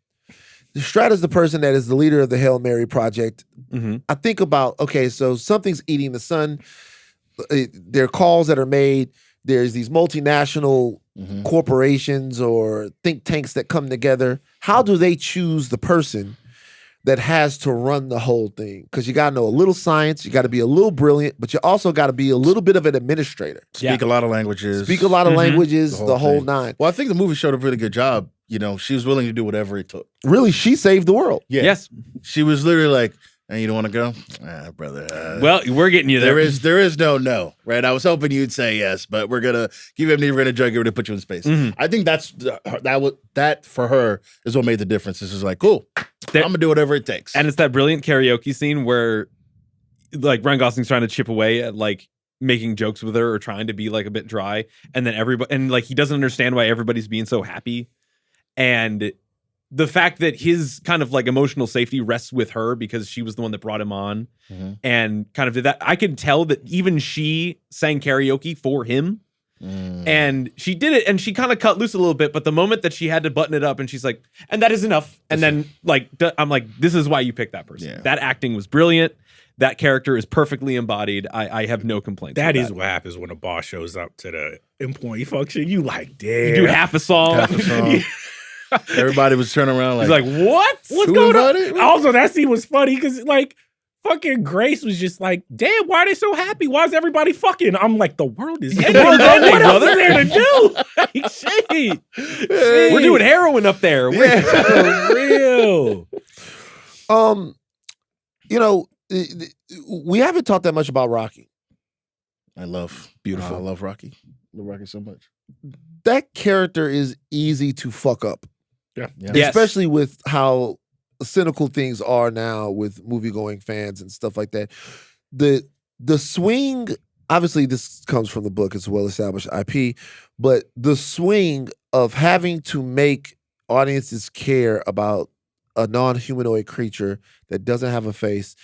Stratt is the person that is the leader of the Hail Mary Project. I think about, okay, so something's eating the sun. There are calls that are made. There's these multinational corporations or think tanks that come together. How do they choose the person that has to run the whole thing? Because you got to know a little science, you got to be a little brilliant, but you also got to be a little bit of an administrator. Speak a lot of languages. Speak a lot of languages, the whole nine. Well, I think the movie showed a really good job. You know, she was willing to do whatever it took. Really, she saved the world. Yeah. Yes. She was literally like, "And you don't want to go, brother." Well, we're getting you there. There is no, right? I was hoping you'd say yes, but we're gonna give you amnesia, we're gonna drug you, we're gonna put you in space. I think that for her is what made the difference. This is like, cool, I'm gonna do whatever it takes. And it's that brilliant karaoke scene where, like, Ryan Gosling's trying to chip away at like making jokes with her or trying to be like a bit dry, and then like he doesn't understand why everybody's being so happy, and the fact that his kind of like emotional safety rests with her because she was the one that brought him on and kind of did that. I could tell that even she sang karaoke for him and she did it and she kind of cut loose a little bit. But the moment that she had to button it up and she's like, and that is enough. And then like, I'm like, this is why you picked that person. Yeah. That acting was brilliant. That character is perfectly embodied. I have no complaints. That is what happens when a boss shows up to the employee function. You like, damn. You do half a song. Everybody was turning around like, he's like, what? What's going on? Also, that scene was funny because like fucking Grace was just like, damn, why are they so happy? Why is everybody fucking? I'm like, the world is ending. What else is there to do? Like, shit. We're doing heroin up there. For real. You know, we haven't talked that much about Rocky. I love Rocky. I love Rocky so much. That character is easy to fuck up. Yeah. Yes. Especially with how cynical things are now with movie-going fans and stuff like that. The swing, obviously this comes from the book, it's a well-established IP, but the swing of having to make audiences care about a non-humanoid creature that doesn't have a face,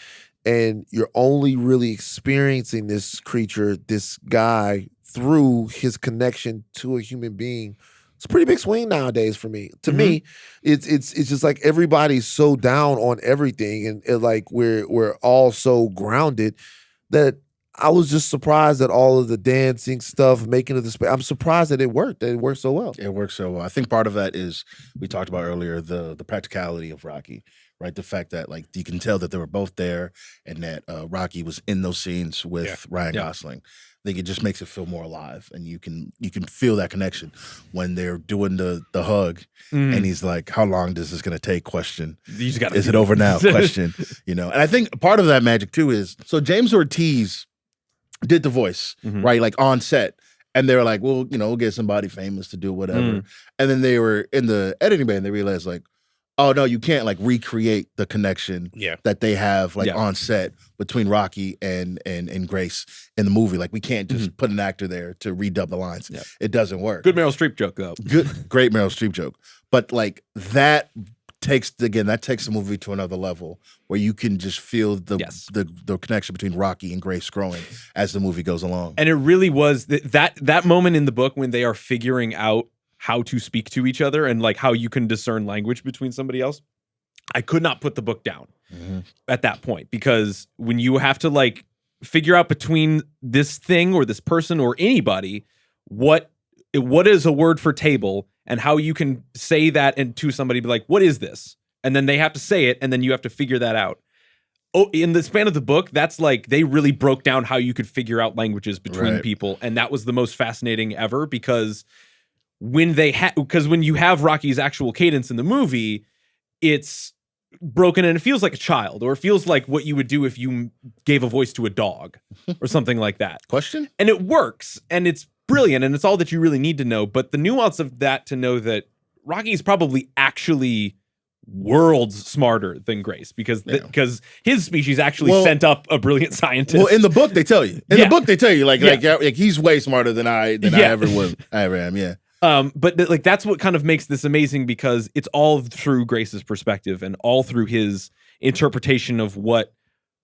and you're only really experiencing this creature, this guy, through his connection to a human being. It's a pretty big swing nowadays for me. To me, it's just like everybody's so down on everything, and like we're all so grounded that I was just surprised at all of the dancing stuff, making of the space. I'm surprised that it worked so well. It worked so well. I think part of that is, we talked about earlier, the practicality of Rocky, right? The fact that like you can tell that they were both there and that Rocky was in those scenes with Ryan Gosling. I think it just makes it feel more alive, and you can feel that connection when they're doing the hug, and he's like, "How long is this going to take?" Question. Is it over now? Question. You know, and I think part of that magic too is, so James Ortiz did the voice, right? Like on set. And they were like, well, you know, we'll get somebody famous to do whatever. And then they were in the editing bay and they realized like, oh no, you can't like recreate the connection that they have like on set between Rocky and Grace in the movie. Like we can't just put an actor there to redub the lines. It doesn't work. Good Meryl Streep joke though. Great Meryl Streep joke. But like that takes the movie to another level where you can just feel the connection between Rocky and Grace growing as the movie goes along. And it really was that moment in the book when they are figuring out how to speak to each other and like how you can discern language between somebody else. I could not put the book down at that point, because when you have to like figure out between this thing or this person or anybody, what is a word for table, and how you can say that and to somebody, be like, what is this? And then they have to say it, and then you have to figure that out. Oh, in the span of the book, that's like, they really broke down how you could figure out languages between people. And that was the most fascinating ever, because when you have Rocky's actual cadence in the movie, it's broken and it feels like a child, or it feels like what you would do if you gave a voice to a dog or something like that. Question? And it works, and it's brilliant, and it's all that you really need to know. But the nuance of that, to know that Rocky's probably actually worlds smarter than Grace because his species actually sent up a brilliant scientist. Well, in the book they tell you. In the book they tell you like he's way smarter than I ever am. Yeah. But like that's what kind of makes this amazing because it's all through Grace's perspective and all through his interpretation of what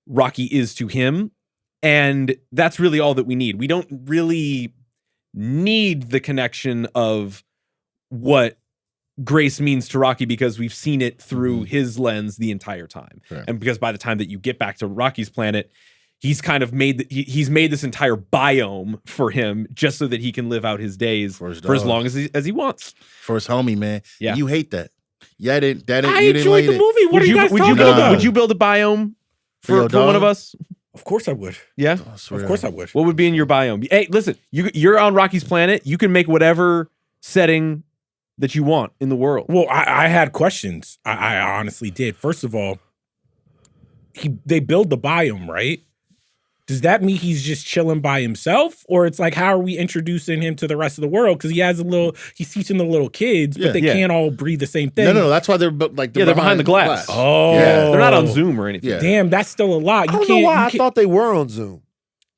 Rocky is to him. And that's really all that we need. We don't really need the connection of what Grace means to Rocky because we've seen it through his lens the entire time. Right. And because by the time that you get back to Rocky's planet, he's kind of made he's made this entire biome for him just so that he can live out his days for as long as he wants. For his homie, man. Yeah. You hate that. Yeah, I enjoyed the movie. What are you guys talking about? Would you build a biome for one of us? Of course I would. Yeah? Of course I would. What would be in your biome? Hey, listen, you're on Rocky's planet. You can make whatever setting that you want in the world. Well, I had questions. I honestly did. First of all, they build the biome, right? Does that mean he's just chilling by himself? Or it's like, how are we introducing him to the rest of the world? Because he's teaching the little kids, but they can't all breathe the same thing. No, that's why they're they're behind the glass. Oh. Yeah. They're not on Zoom or anything. Yeah. Damn, that's still a lot. I don't know why I thought they were on Zoom.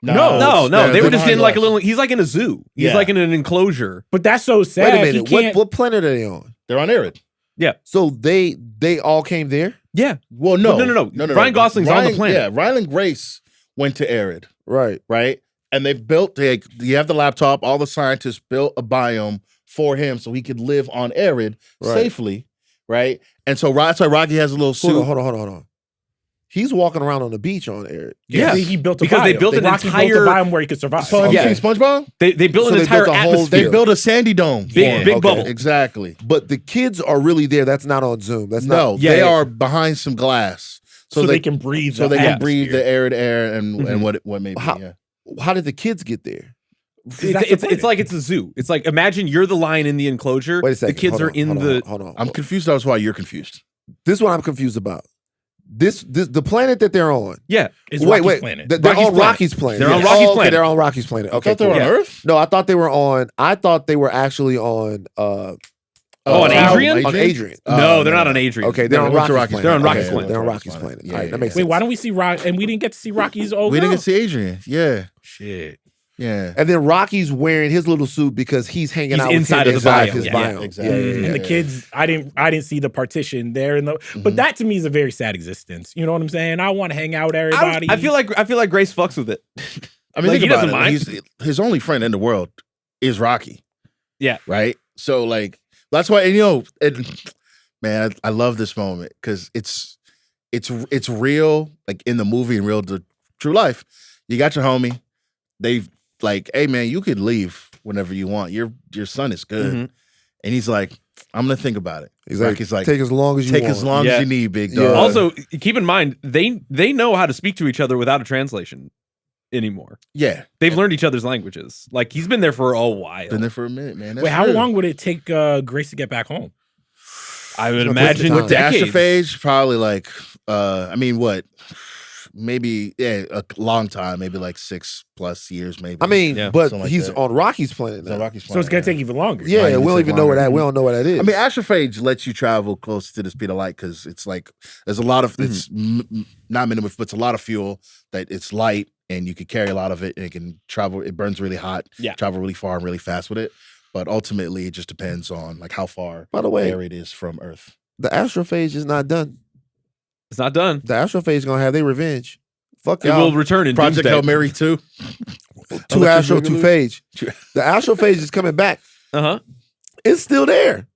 No. They were just in like a little. He's like in a zoo. He's like in an enclosure. But that's so sad. Wait a minute. What planet are they on? They're on Arid. Yeah. So they all came there? Yeah. Well, no. Ryan Gosling's on the planet. Yeah. Ryan and Grace went to Arid. Right. And they built. You have the laptop. All the scientists built a biome for him so he could live on Arid safely. Right. And so that's why Rocky has a little suit. Hold on. He's walking around on the beach on Arid. Yeah, he built a because biome. They built an entire biome where he could survive. So have you seen SpongeBob? They built an entire atmosphere. They built a sandy dome. Big bubble. Exactly. But the kids are really there. That's not on Zoom. They are behind some glass. So they can breathe. So they can breathe the arid air and what may be. How did the kids get there? It's like it's a zoo. It's like imagine you're the lion in the enclosure. Wait a second. The kids are in the. Hold on. I'm confused. That's why you're confused. This is what I'm confused about. The planet that they're on. Yeah. Is Rocky's planet. They're on Rocky's planet. They're on Rocky's planet. They're on Rocky's planet. Okay. I thought they were on Earth? No, I thought they were actually on on Adrian? On Adrian. No, they're not on Adrian. Okay, they're on Rocky's planet. They're on Rocky's planet. They're on Rocky's planet. All right, that makes sense. sense. Why don't we see Rocky? And we didn't get to see Rocky's old We didn't get to see Adrian. Yeah. Shit. Yeah. And then Rocky's wearing his little suit because he's hanging out inside with of the biome. his biome. Exactly. And the kids, I didn't see the partition there. But that to me is a very sad existence. You know what I'm saying? I want to hang out with everybody. I feel like Grace fucks with it. I mean, like, think he about doesn't it. mind. His only friend in the world is Rocky. Yeah. Right? So like that's why man, I love this moment because it's real, like in the movie and real to true life. You got your homie. They've like, hey man, you could leave whenever you want. Your son is good. Mhm. And he's like, I'm gonna think about it. He's like, take as long as you want. Take as long as you need, big dog. Yeah. Also, keep in mind they know how to speak to each other without a translation anymore. Yeah. They've learned each other's languages. Like he's been there for a while. Been there for a minute, man. Wait, how long would it take Grace to get back home? I would imagine with the decades. astrophage, probably like maybe a long time, maybe like 6+ years, maybe. I mean, but Something like he's that. on Rocky's planet now. So it's gonna take even longer. Yeah, Right, we don't even know where that. We don't know what that is. I mean, astrophage lets you travel close to the speed of light because it's like there's a lot of it's not minimum, but it's a lot of fuel that it's light and you can carry a lot of it and it can travel. It burns really hot. Yeah. Travel really far and really fast with it. But ultimately, it just depends on like how far. By the way, it is from Earth. The astrophage is not done. It's not done. The astrophage is gonna have their revenge. Fuck It y'all. will return in Project Doomsday. Hail Mary 2. Two astro, two phage. The astrophage is coming back. Uh-huh. It's still there.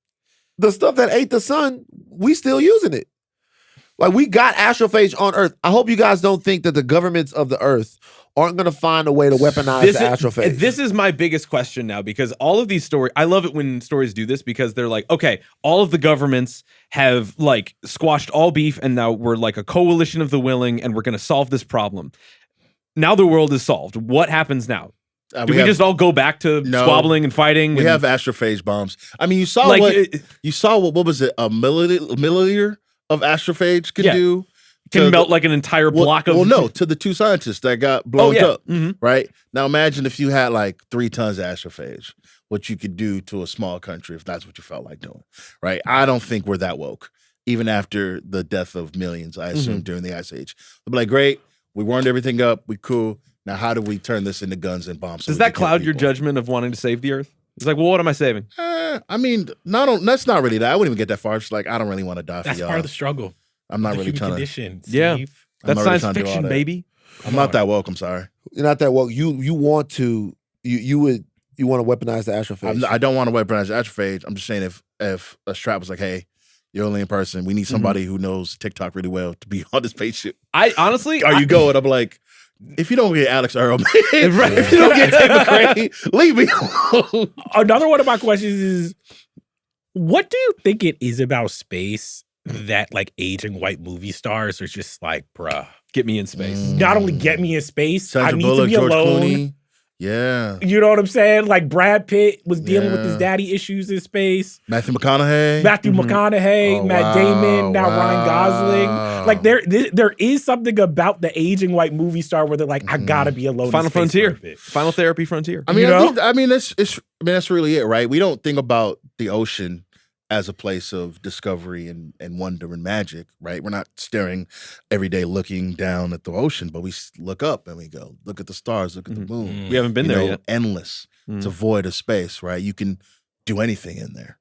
The stuff that ate the sun, we still using it. Like we got astrophage on Earth. I hope you guys don't think that the governments of the Earth aren't going to find a way to weaponize the astrophage. This is my biggest question now because all of these stories, I love it when stories do this because they're like, okay, all of the governments have like squashed all beef and now we're like a coalition of the willing and we're going to solve this problem. Now the world is solved. What happens now? Do we just all go back to squabbling and fighting? We have astrophage bombs. I mean, you saw what was it? A milliliter of astrophage could do. Can melt like an entire block of... Well, no, to the two scientists that got blown up, right? Now imagine if you had like 3 tons of astrophage. what you could do to a small country if that's what you felt like doing, right? I don't think we're that woke, even after the death of millions, I assume, during the Ice Age. They'll be like, great, we warmed everything up, we cool. Now, how do we turn this into guns and bombs? Does that cloud your judgment of wanting to save the Earth? It's like, well, what am I saving? I mean, that's not really that. I wouldn't even get that far. It's like, I don't really want to die for y'all. That's part of the struggle. I'm not really trying condition, to. Yeah, that's really science fiction, baby. I'm not that woke. I'm sorry. You're not that woke. You want to want to weaponize the astrophage. I don't want to weaponize the astrophage. I'm just saying if a strap was like, hey, you're only in person, we need somebody who knows TikTok really well to be on this spaceship. I honestly, you go and I'm like, if you don't get Alex Earl, if you don't get Tim McRae, leave me alone. Another one of my questions is, what do you think it is about space that like aging white movie stars are just like, bruh, get me in space. Not only get me in space, Sandra I need Bullock, to be George alone. Clooney. Yeah. You know what I'm saying? Like Brad Pitt was dealing with his daddy issues in space. Matthew McConaughey, McConaughey, Matt Damon, now Ryan Gosling. Like there is something about the aging white movie star where they're like, I gotta be alone. Final in space frontier, for a bit. final therapy frontier. I mean, You know? I mean that's really it, right? We don't think about the ocean as a place of discovery and wonder and magic, right? We're not staring every day looking down at the ocean, but we look up and we go, look at the stars, look at the moon. We haven't been there yet. Endless. It's a void of space, right? You can do anything in there.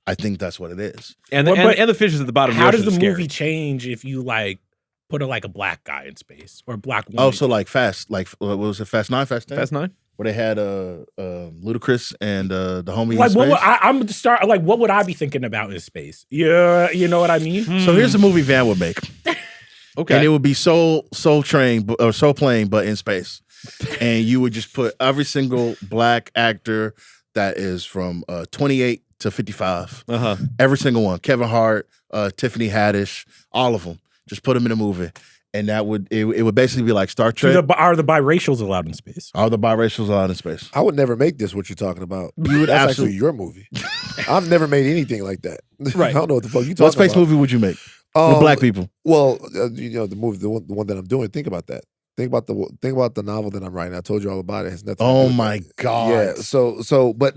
I think that's what it is. And But the fishes at the bottom. How of the does the ocean are movie scary. change if you like put a black guy in space or a black woman? Oh, so like what was it? Fast 9, Fast 10? Fast 9? Where they had Ludacris and the homie like in what space? would I'm to start like what would I be thinking about in space? Yeah, you know what I mean? So here's a movie Van would make. Okay. And it would be Soul Train or Soul Plane, but in space. And you would just put every single black actor that is from 28 to 55. Every single one. Kevin Hart, Tiffany Haddish, all of them. Just put them in a movie. And that would it would basically be like Star Trek. Are the biracials allowed in space? Are the biracials allowed in spape? I would never make this what you're talking about. You would That's absolutely. actually your movie. I've never made anything like that. Right. I don't know what the fuck you talking What space about. movie would you make with black people? Well, the movie, the one that I'm doing. Think about that. Think about the novel that I'm writing. I told you all about it. It has nothing. to do Oh with my that. God! Yeah. But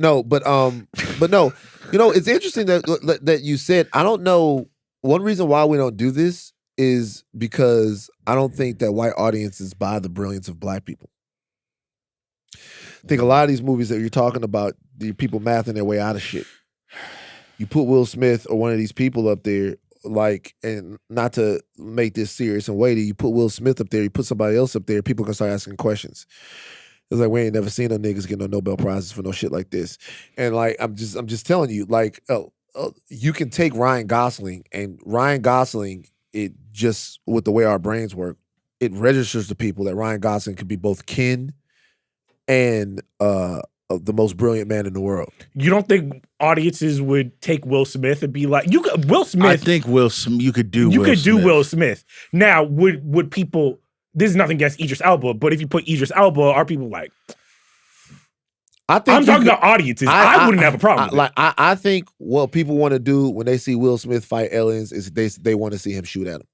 no. You know, it's interesting that you said. I don't know. One reason why we don't do this is because I don't think that white audiences buy the brilliance of black people. I think a lot of these movies that you're talking about, the people mathing their way out of shit. You put Will Smith or one of these people up there, like, and not to make this serious and weighty, you put Will Smith up there, you put somebody else up there, people can start asking questions. It's like, we ain't never seen no niggas get no Nobel Prizes for no shit like this. And like, I'm just telling you, like, you can take Ryan Gosling, and Ryan Gosling, it just, with the way our brains work, it registers to people that Ryan Gosling could be both kin and the most brilliant man in the world. You don't think audiences would take Will Smith and be like, Will Smith? I think you could do. You Will could do Smith. Will Smith. Now, would people? This is nothing against Idris Elba, but if you put Idris Elba, are people like? I'm talking about audiences. I wouldn't have a problem. with it. I think what people want to do when they see Will Smith fight aliens is they want to see him shoot at them.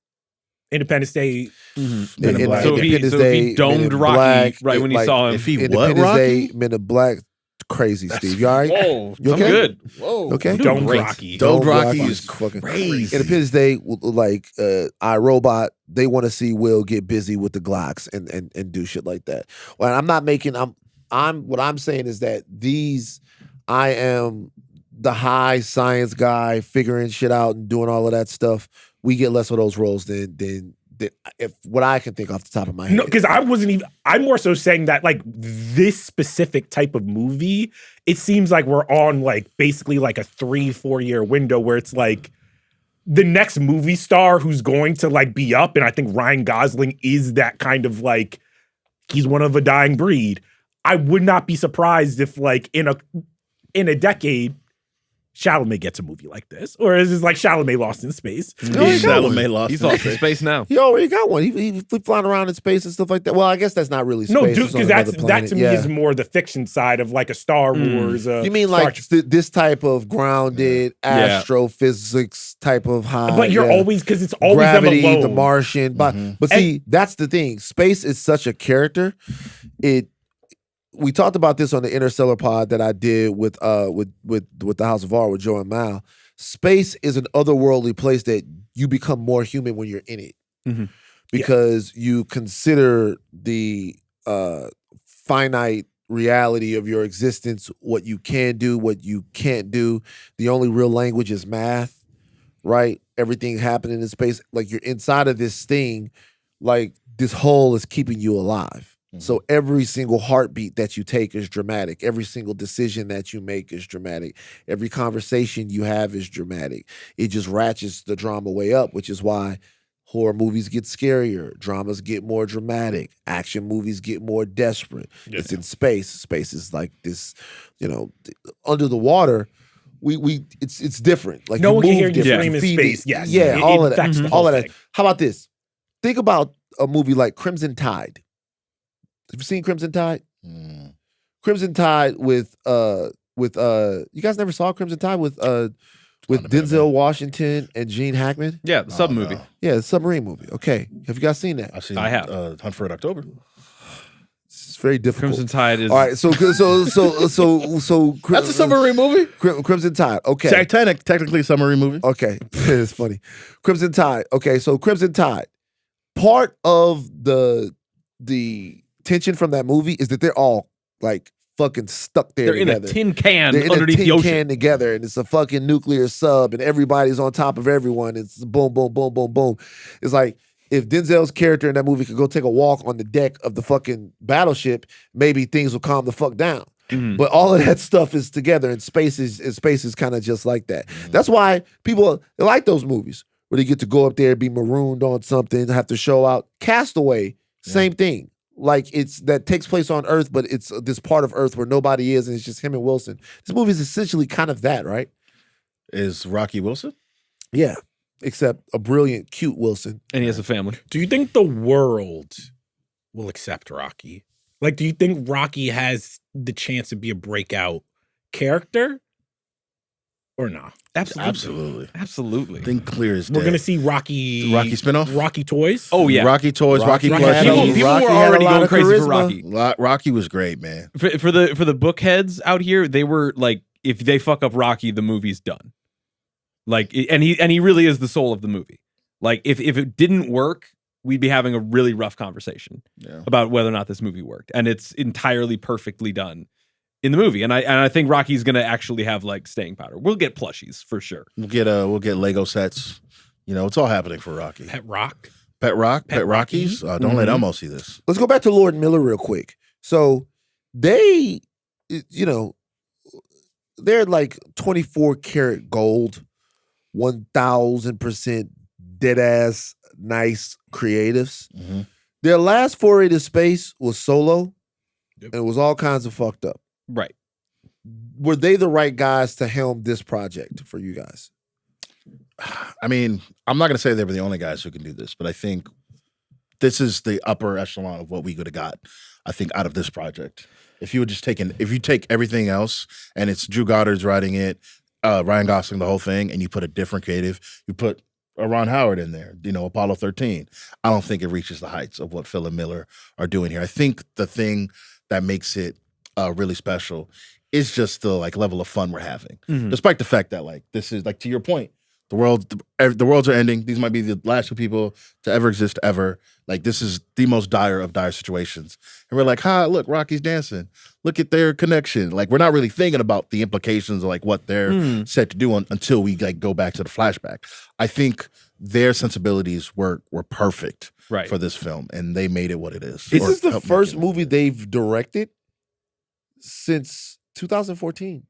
Independence Day. Men in Black. So if he domed Men in Rocky Black, right when you saw him. If he what Independence Rocky? Day, Men in Black, crazy, Steve. You all right? Whoa, You I'm okay? good. Whoa. Okay. Domed great. Rocky. Domed Rocky Rocky is fucking crazy. Independence Day, like iRobot, they want to see Will get busy with the Glocks and do shit like that. Well, what I'm saying is that I am the high science guy figuring shit out and doing all of that stuff. We get less of those roles than if what I can think off the top of my head. No, because I'm more so saying that like this specific type of movie, it seems like we're on like basically like a 3-4 year window where it's like the next movie star who's going to like be up. And I think Ryan Gosling is that kind of like, he's one of a dying breed. I would not be surprised if like in a decade, Chalamet gets a movie like this, or is it like Chalamet Lost in Space? Chalamet lost. He's lost in space now. He already got one. He flying around in space and stuff like that. Well, I guess that's not really space. No, It's dude, on because another that planet. to me is more the fiction side of like a Star Wars. You mean Star like this type of grounded astrophysics type of high? But you're always, because it's always Gravity, them alone. The Martian. But see, that's the thing. Space is such a character. we talked about this on the Interstellar pod that I did with the House of Art with Joe and Mal. Space is an otherworldly place that you become more human when you're in it, because you consider the finite reality of your existence, what you can do, what you can't do. The only real language is math, right? Everything happening in space, like you're inside of this thing, like this hole is keeping you alive. So every single heartbeat that you take is dramatic. Every single decision that you make is dramatic. Every conversation you have is dramatic. It just ratchets the drama way up, which is why horror movies get scarier. Dramas get more dramatic. Action movies get more desperate. Yeah. It's in space. Space is like this, under the water. It's different. Like no one can hear you scream in space. Yes. Yeah, all of that. All of that. How about this? Think about a movie like Crimson Tide. Have you seen Crimson Tide? Crimson Tide with you guys never saw Crimson Tide with Denzel Washington and Gene Hackman? Yeah, the sub movie. No. Yeah, the submarine movie. Okay. Have you guys seen that? I've seen I have. Hunt for Red October. It's very difficult. Crimson Tide is all right. So that's a submarine movie. Crimson Tide. Okay. Titanic, technically a submarine movie. Okay, it's funny. Crimson Tide. Okay, so Crimson Tide. Part of the tension from that movie is that they're all like fucking stuck there. They're together. In a tin can they're underneath the ocean. Can together, and it's a fucking nuclear sub, and everybody's on top of everyone. It's boom, boom, boom, boom, boom. It's like if Denzel's character in that movie could go take a walk on the deck of the fucking battleship, maybe things will calm the fuck down. But all of that stuff is together, and space is kind of just like that. That's why people they like those movies where they get to go up there, be marooned on something, have to show out. Castaway, same thing. Like that takes place on Earth, but it's this part of Earth where nobody is, and it's just him and Wilson. This movie is essentially kind of that, right? Is Rocky Wilson? Yeah, except a brilliant, cute Wilson. And he has a family. Do you think the world will accept Rocky? Like, do you think Rocky has the chance to be a breakout character? Or not? Absolutely. Think clear as day. We're gonna see Rocky spinoff, Rocky toys. Oh yeah, Rocky toys, Rocky plushies. People were already going crazy for Rocky. Rocky was great, man. For the bookheads out here, they were like, if they fuck up Rocky, the movie's done. Like, and he really is the soul of the movie. Like, if it didn't work, we'd be having a really rough conversation about whether or not this movie worked. And it's entirely perfectly done in the movie, and I think Rocky's gonna actually have like staying power. We'll get plushies for sure. We'll get Lego sets. It's all happening for Rocky. Pet Rockies. Don't let Elmo see this. Let's go back to Lord and Miller real quick. So they, they're like 24 karat gold, 1000% dead ass nice creatives. Their last foray to space was Solo, and it was all kinds of fucked up. Right. Were they the right guys to helm this project for you guys? I mean, I'm not going to say they were the only guys who can do this, but I think this is the upper echelon of what we could have got, I think, out of this project. If you take everything else and it's Drew Goddard's writing it, Ryan Gosling, the whole thing, and you put a different creative, you put a Ron Howard in there, Apollo 13, I don't think it reaches the heights of what Phil and Miller are doing here. I think the thing that makes it really special is just the level of fun we're having, despite the fact that this is to your point, the worlds are ending. These might be the last two people to ever exist ever. This is the most dire of dire situations, and we're like, look, Rocky's dancing. Look at their connection. We're not really thinking about the implications of what they're set to do until we go back to the flashback. I think their sensibilities were perfect for this film, and they made it what it is. This is the first movie they've directed since 2014.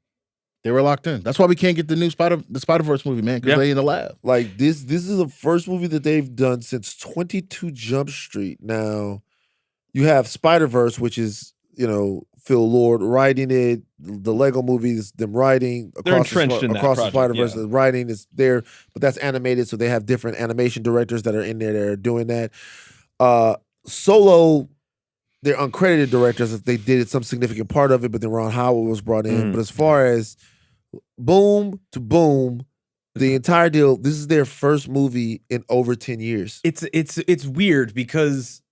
They were locked in. That's why we can't get the new Spider-Verse movie, man, because they in the lab. This is the first movie that they've done since 22 Jump Street. Now, you have Spider-Verse, which is, Phil Lord writing it. The Lego movies, them writing across the Spider-Verse. The writing is there, but that's animated, so they have different animation directors that are in there that are doing that. Solo, they're uncredited directors if they did some significant part of it, but then Ron Howard was brought in. But as far as boom to boom, the entire deal, this is their first movie in over 10 years. It's weird because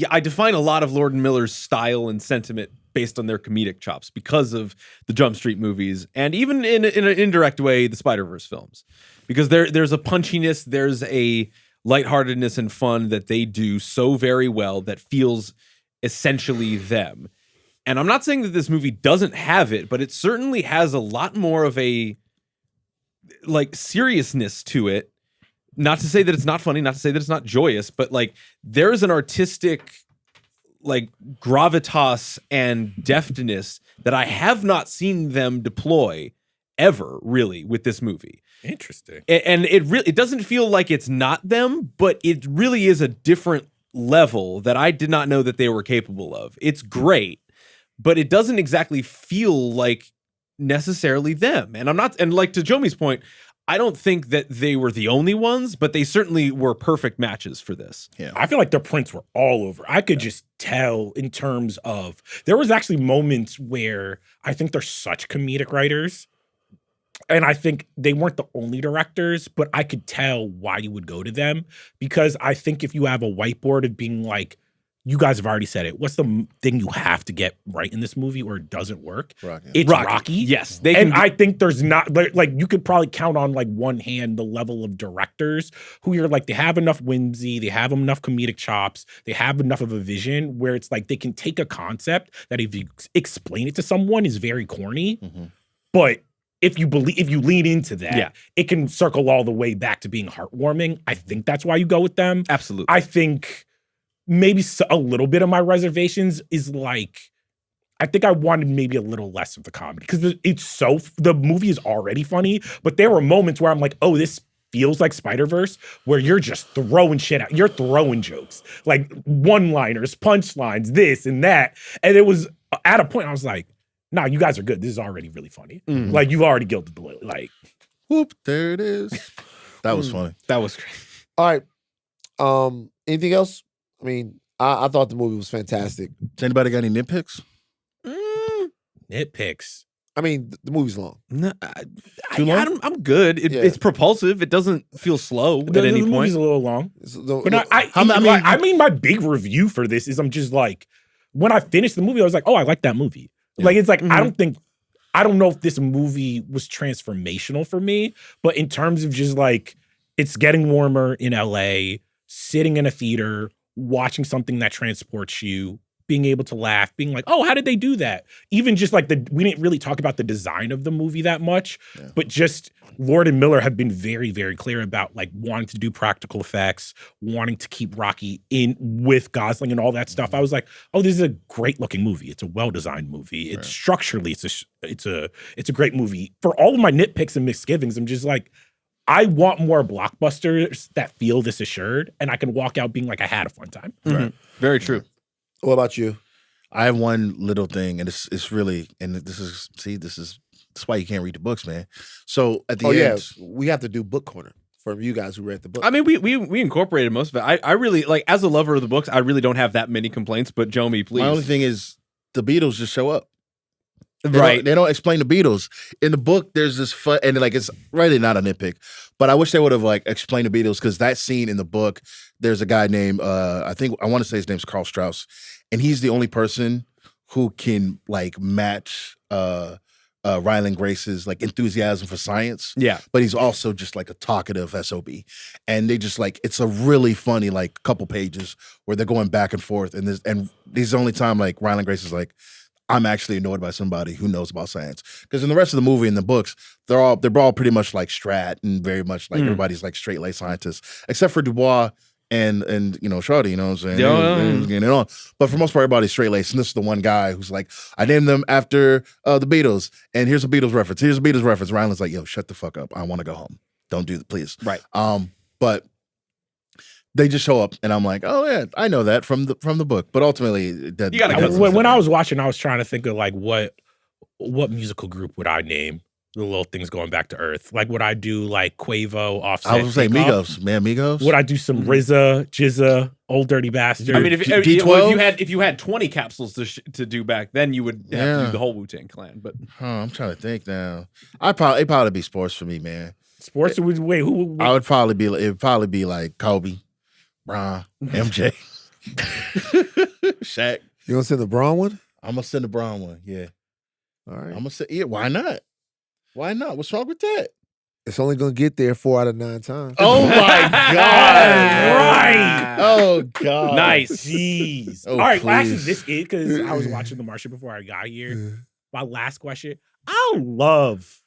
I define a lot of Lord and Miller's style and sentiment based on their comedic chops because of the Jump Street movies, and even in an indirect way, the Spider-Verse films, because there's a punchiness, there's a lightheartedness and fun that they do so very well that feels essentially them. And I'm not saying that this movie doesn't have it, but it certainly has a lot more of a like seriousness to it. Not to say that it's not funny, not to say that it's not joyous, but like there's an artistic like gravitas and deftness that I have not seen them deploy ever really with this movie. Interesting. And it doesn't feel like it's not them, but it really is a different level that I did not know that they were capable of. It's great, but it doesn't exactly feel like necessarily them. And like to Jomi's point, I don't think that they were the only ones, but they certainly were perfect matches for this. Yeah. I feel like their prints were all over. I could just tell in terms of, there was actually moments where I think they're such comedic writers. And I think they weren't the only directors, but I could tell why you would go to them. Because I think if you have a whiteboard of being like, you guys have already said it, what's the thing you have to get right in this movie or it doesn't work? Rocky. It's Rocky. Yes. I think there's not, like you could probably count on like one hand the level of directors who you're like, they have enough whimsy, they have enough comedic chops, they have enough of a vision where it's like they can take a concept that if you explain it to someone is very corny, but if you lean into that, it can circle all the way back to being heartwarming. I think that's why you go with them. Absolutely. I think maybe a little bit of my reservations is like, I think I wanted maybe a little less of the comedy because the movie is already funny, but there were moments where I'm like, oh, this feels like Spider-Verse where you're just throwing shit out. You're throwing jokes, like one-liners, punchlines, this and that. And it was at a point I was like, nah, you guys are good. This is already really funny. Like you've already gilded the lily. Like, whoop, there it is. That was funny. That was great. All right. Anything else? I mean, I thought the movie was fantastic. Does anybody got any nitpicks? Nitpicks. I mean, the movie's long. No, Too long? I'm good. It's propulsive. It doesn't feel slow at any The point. movie's a little long. But I mean, my big review for this is I'm just like, when I finished the movie, I was like, oh, I like that movie. Like, it's like, I don't know if this movie was transformational for me, but in terms of just like, it's getting warmer in LA, sitting in a theater, watching something that transports you, being able to laugh, being like, oh, how did they do that? Even just like we didn't really talk about the design of the movie that much, but just Lord and Miller have been very, very clear about like wanting to do practical effects, wanting to keep Rocky in with Gosling and all that stuff. I was like, oh, this is a great looking movie. It's a well-designed movie. It's structurally, it's a great movie. For all of my nitpicks and misgivings, I'm just like, I want more blockbusters that feel this assured, and I can walk out being like, I had a fun time. Right. Very true. What about you? I have one little thing, and it's really, and this is that's why you can't read the books, man. So at the end, we have to do book corner for you guys who read the book. I mean, we incorporated most of it. I really like, as a lover of the books, I really don't have that many complaints. But Jomi, please. My only thing is the Beatles just show up. They don't explain the Beatles in the book. There's this fun, and like it's really not a nitpick, but I wish they would have like explained the Beatles because that scene in the book, there's a guy named I want to say his name's Carl Strauss, and he's the only person who can like match Ryland Grace's like enthusiasm for science. Yeah, but he's also just like a talkative SOB, and they just like it's a really funny like couple pages where they're going back and forth, and this is the only time like Ryland Grace is like, I'm actually annoyed by somebody who knows about science. Because in the rest of the movie and the books, they're all pretty much like Strat and very much like everybody's like straight laced scientists, except for Dubois and Shawty, you know what I'm saying? Getting it on. But for the most part, everybody's straight laced. And this is the one guy who's like, I named them after the Beatles, and here's a Beatles reference. Here's a Beatles reference. Ryland's like, yo, shut the fuck up. I want to go home. Don't do it, please. Right. But they just show up, and I'm like, oh yeah, I know that from the book. But ultimately, when I was watching, I was trying to think of like what musical group would I name the little things going back to Earth? Like, would I do like Quavo, Offset? I was say Migos, man, Migos. Would I do some RZA, Jizza, Old Dirty Bastard? I mean, if you had 20 capsules to do back, then you would have to do the whole Wu-Tang Clan. But I'm trying to think now. It'd probably be sports for me, man. Sports? Wait, who? I would probably be. It'd probably be like Kobe, Bron, MJ, Shaq. You gonna send the Braun one? I'm gonna send the brown one. Yeah. All right. I'm gonna say, yeah, why not? Why not? What's wrong with that? It's only gonna get there 4 out of 9 times. Oh my God. Right. Oh God. Nice. Jeez. Oh, All right. Well, actually, please. this is because I was watching The Martian before I got here. My last question. I love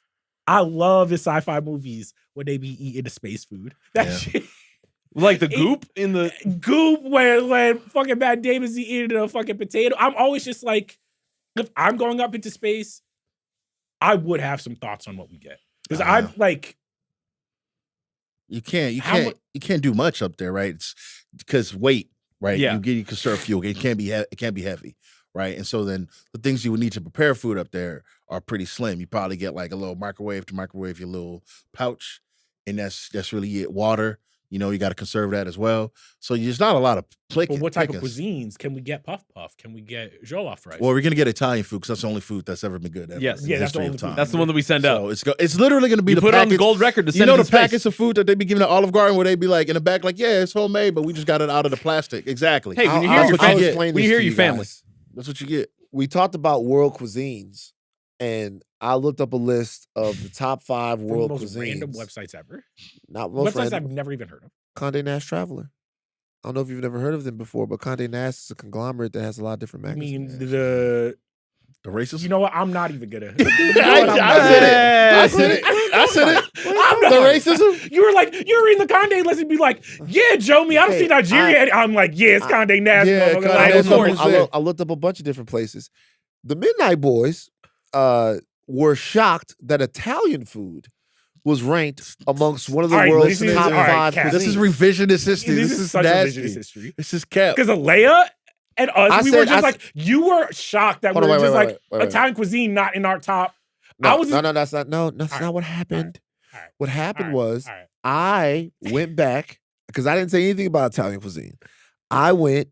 the sci-fi movies when they be eating the space food. That Yeah. shit. Like the goop in the Goop when fucking Matt Damon's eating a fucking potato. I'm always just like, if I'm going up into space, I would have some thoughts on what we get. Because I've like you can't do much up there, right? It's because weight, right? Yeah. You conserve fuel. It can't be heavy, right? And so then the things you would need to prepare food up there are pretty slim. You probably get like a little microwave to microwave your little pouch, and that's really it. Water. You know, you got to conserve that as well. So there's not a lot of but what type of cuisines can we get? Puff puff? Can we get jollof rice? Well, we're gonna get Italian food because that's the only food that's ever been good. Ever Yes. in Yeah, the that's the history only of time. food. That's the one that we send out. So it's literally gonna be You the put it on the package. gold record to You send know to the space. packets of food that they be giving at Olive Garden where they be like in the back, like, yeah, it's homemade, but we just got it out of the plastic. Exactly. Hey, when you I'll- hear your I'll family, explain when you this hear to your you family, guys. That's what you get. We talked about world cuisines, and I looked up a list of the top 5 From world the most cuisines. random websites ever. Not most Websites random. I've never even heard of. Condé Nast Traveler. I don't know if you've never heard of them before, but Condé Nast is a conglomerate that has a lot of different I magazines. mean, the racist. you know what? I'm not even gonna. I said it. The racism. You were like, you're reading the Condé list and be like, yeah, Jomi, I don't see Nigeria. I'm like, yeah, it's Condé Nast. Yeah, motherfucker. Condé Like, Nast. of course. I looked up a bunch of different places. The Midnight Boys were shocked that Italian food was ranked amongst one of the All right, world's this is- top all right, 5 Cap. cuisines. This is revisionist history. This This is is such nasty. revisionist history. This is cap. Because Aleya and us, I we said- were just I like, you were shocked that Hold we on, were just like wait. Italian cuisine not in our top. No, that's that's not. No, that's All not right, what happened. all right, What happened all right, was all right. I went back because I didn't say anything about Italian cuisine. I went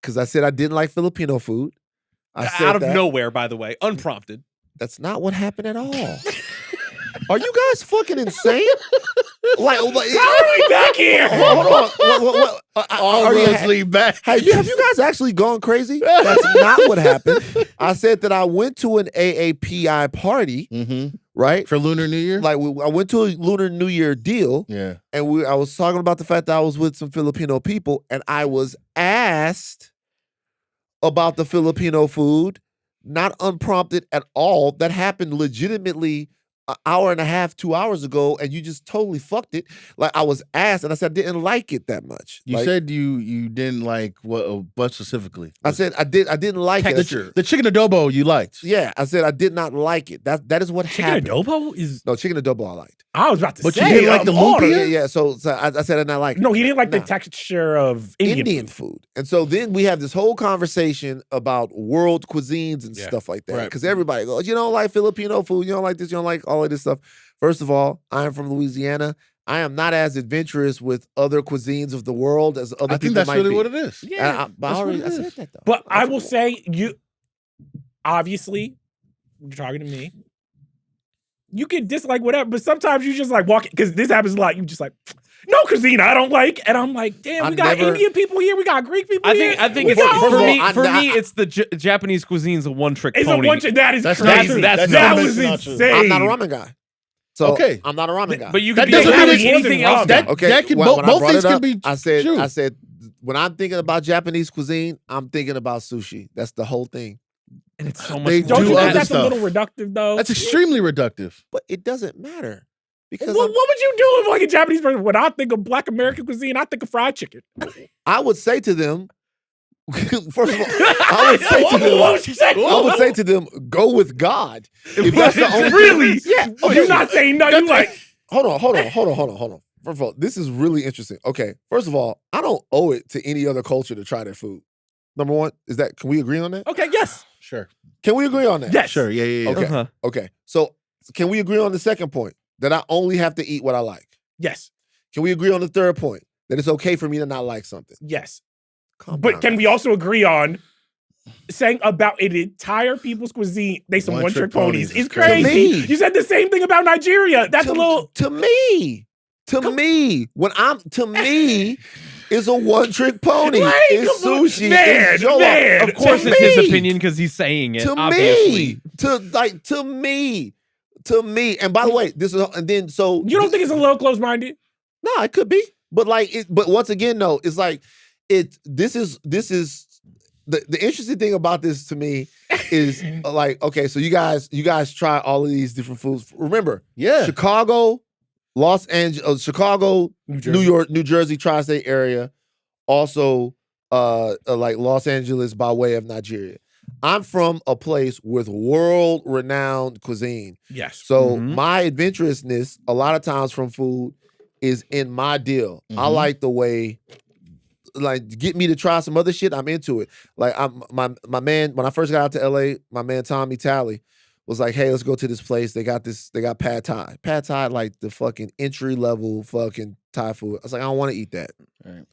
because I said I didn't like Filipino food. I said out of that. nowhere, by the way, unprompted. That's not what happened at all. Are you guys fucking insane? Like, How are we back here? hold on. What, All are you- roads lead back. have you guys actually gone crazy? That's not what happened. I said that I went to an AAPI party, Mm-hmm. right? For Lunar New Year. Like I went to a Lunar New Year deal, Yeah. and I was talking about the fact that I was with some Filipino people, and I was asked about the Filipino food, not unprompted at all. That happened legitimately an hour and a half, 2 hours ago, and you just totally fucked it. Like I was asked, and I said I didn't like it that much. You Like, said you didn't like what specifically? I said I didn't like it. I said- Texture. The chicken adobo you liked. yeah, I said I did not like it. That is what Chicken happened. adobo is. No, chicken adobo I liked. I was about to But say. you didn't like the of all lumpia? Yeah. So I said I did not like it. No, he didn't like the Nah. texture of Indian food. food. And so then we have this whole conversation about world cuisines and Yeah. stuff like that. Right. Because everybody goes, you don't like Filipino food, you don't like this, you don't like all of this stuff. First of all, I am from Louisiana. I am not as adventurous with other cuisines of the world as other I people think that's might really be. what it is. And Yeah. but I that's what it said is. that though. But I will say, you obviously, you're talking to me. You can dislike whatever, but sometimes you just like walk because this happens a lot. You just like, no cuisine I don't like, and I'm like, damn, I we got never- Indian people here, we got Greek people I here. think We it's got First of for all, me. I- For I- me, it's the Japanese cuisine's a one-trick It's pony. a bunch of that is That's crazy. not true. That That's was not true. insane. I'm not a ramen guy. So Okay. I'm not a ramen guy. But you That could be doesn't having mean anything else. ramen. That, okay, that can- when I both brought things it can up, be I said true. when I'm thinking about Japanese cuisine, I'm thinking about sushi. That's the whole thing. and it's so much. They more Don't do you than think other that's that. a little stuff. reductive though? That's extremely reductive. But it doesn't matter because What would you do if like a Japanese person? When I think of Black American cuisine, I think of fried chicken. I would say to them, first of all, I would say to them, What would you say? I would say to them, go with God. If that's the only Really? yeah. Oh, you're not saying no. You like Hold on. First of all, this is really interesting. Okay, first of all, I don't owe it to any other culture to try their food. Number one, can we agree on that? okay, yes, Sure. Can we agree on that? yes, Sure. Yeah. Okay. Uh-huh. Okay. So can we agree on the second point that I only have to eat what I like? yes, Can we agree on the third point that it's okay for me to not like something? yes. Calm But down, can we guys. also agree on saying about an entire people's cuisine, they some One-trick one-trick ponies? ponies It's is crazy. crazy. To me. You said the same thing about Nigeria. That's a little. to me. When I'm to me, It's a one-trick pony. It's sushi. Man, it's jollof. man. Of course, To it's his me. opinion because he's saying it. To obviously. me. To me. And by the way, this is and then so You don't think it's a little close-minded? no, it could be. But but once again, though, it's like this is the interesting thing about this to me is like, okay, so you guys try all of these different foods. Remember, Chicago, Los Angeles, Chicago, New York, New Jersey, tri-state area, also like Los Angeles by way of Nigeria. I'm from a place with world-renowned cuisine. Yes. So my adventurousness, a lot of times from food, is in my deal. I like the way, like, get me to try some other shit, I'm into it. Like, my man, when I first got out to LA, my man Tommy Talley was like, hey, let's go to this place. They got pad thai. Pad thai, like the fucking entry level fucking Thai food. I was like, I don't want to eat that. Right.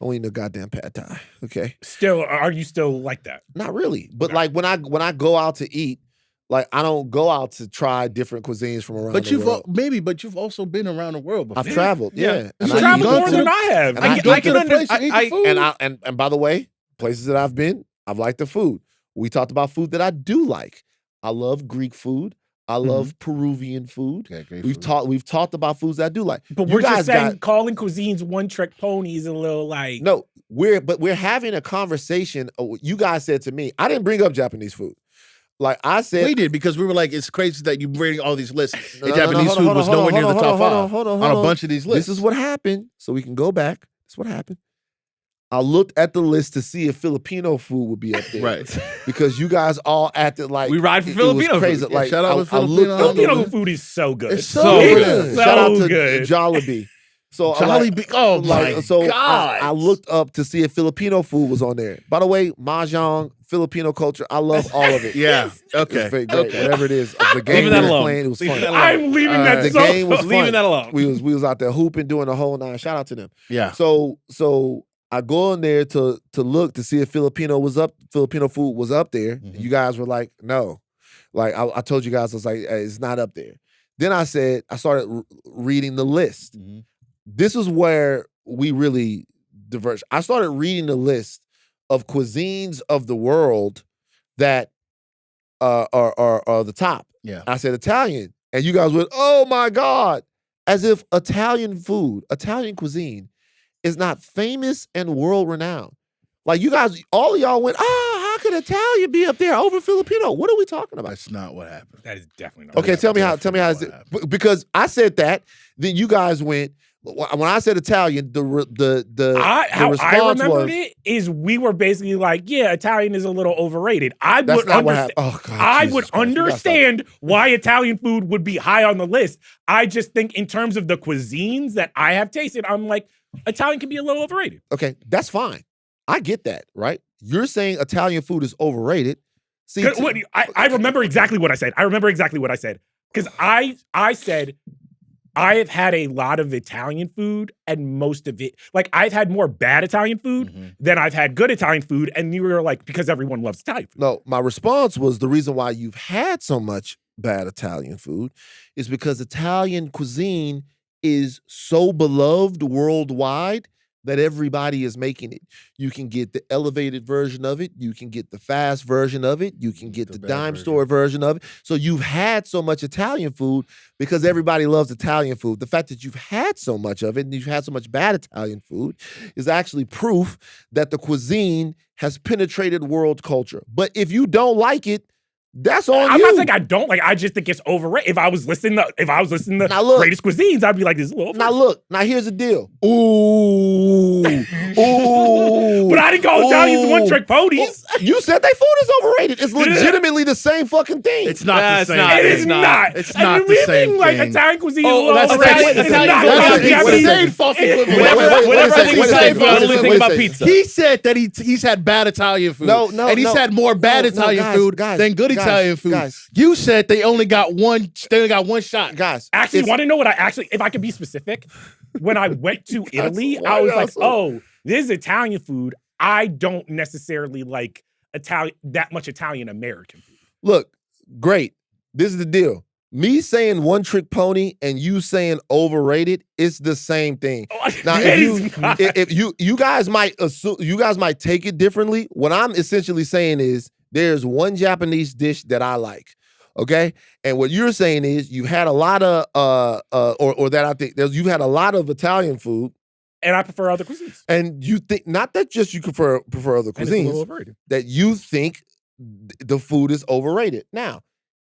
I don't eat no goddamn pad thai. Okay. Still, are you still like that? Not really. But like when I go out to eat, like I don't go out to try different cuisines from around the world. But you've also been around the world before. I've traveled, yeah. And you've traveled more than I have. And I can understand. And by the way, places that I've been, I've liked the food. We talked about food that I do like. I love Greek food. I love Peruvian food. Yeah, we've talked about foods that I do like. But we're just saying calling cuisines one-trick ponies a little like no. We're having a conversation. You guys said to me, I didn't bring up Japanese food. Like I said, we did because we were like, it's crazy that you bring all these lists. And Japanese food was nowhere near the top 5 on a bunch of these lists. This is what happened. So we can go back. This is what happened. I looked at the list to see if Filipino food would be up there, right? Because you guys all acted like we ride for Filipino crazy. food. Like shout out to Filipino food is so good. It's so good. Shout out to good. Jollibee. So Jollibee. Oh my God! I looked up to see if Filipino food was on there. By the way, mahjong, Filipino culture, I love all of it. Yeah. Okay. Great. Whatever it is, the game that was alone. playing, it was fun. I'm leaving that. The game was fun. Leaving that alone. We was out there hooping, doing the whole nine. Shout out to them. Yeah. So I go in there to look to see if Filipino food was up there. You guys were like, no. Like I told you guys, I was like, hey, it's not up there. Then I started reading the list. This is where we really diverge. I started reading the list of cuisines of the world that are the top. Yeah. I said Italian. And you guys went, oh my God. As if Italian cuisine is not famous and world renowned. Like you guys, all of y'all went, how could Italian be up there over Filipino? What are we talking about? That's not what happened. That is definitely not. Okay, tell me how. Because I said that, then you guys went. When I said Italian, the response I remembered was, it is we were basically like, yeah, Italian is a little overrated. I That's would not what understand. happened. Oh, God, I Jesus would Christ. understand why Italian food would be high on the list. I just think in terms of the cuisines that I have tasted, I'm like, Italian can be a little overrated. okay, that's fine. I get that, right? You're saying Italian food is overrated. See, I remember exactly what I said. Because I said I have had a lot of Italian food and most of it, like I've had more bad Italian food than I've had good Italian food. And you were like, because everyone loves Italian food. No, my response was the reason why you've had so much bad Italian food is because Italian cuisine is so beloved worldwide that everybody is making it. You can get the elevated version of it. You can get the fast version of it. You can get the dime store version of it. So you've had so much Italian food because everybody loves Italian food. The fact that you've had so much of it and you've had so much bad Italian food is actually proof that the cuisine has penetrated world culture. But if you don't like it, that's on I'm you. not saying I don't like. I just think it's overrated. If I was listening to greatest cuisines, I'd be like, this is a little. Now look. Now here's the deal. Ooh. But I didn't call Italians one-trick ponies. You said they food is overrated. It's legitimately the same fucking thing. It's not the same. It is not. It's not the same thing. Like Italian cuisine. That's pizza. He said that he's had bad Italian food. And he's had more bad Italian food than good Italian food. You said they only got one shot. Guys. Actually, want to know what if I could be specific? When I went to Italy, I was like, oh, this is Italian food. I don't necessarily like that much Italian American food. Look, great. This is the deal. Me saying one trick pony and you saying overrated, it's the same thing. Now, if you guys might assume, you guys might take it differently. What I'm essentially saying is there's one Japanese dish that I like. Okay, and what you're saying is you've had a lot of or that I think you've had a lot of Italian food, and I prefer other cuisines. And you think not that just you prefer other cuisines, that you think the food is overrated. Now,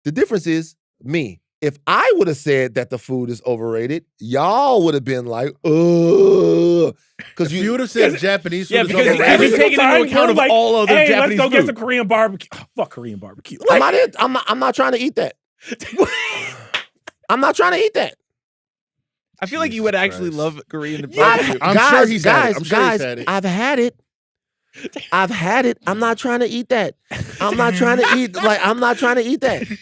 the difference is me. If I would have said that the food is overrated, y'all would have been like, ugh. Because you would have said Japanese food is because overrated. you're taking into account of all other Japanese let's go food. get some Korean barbecue. Oh, fuck Korean barbecue. I'm not trying to eat that. I'm not trying to eat that. I feel like you would actually love Korean barbecue. I'm sure he's had it. I've had it. I've had it. I'm not trying to eat that. I'm not trying to eat that.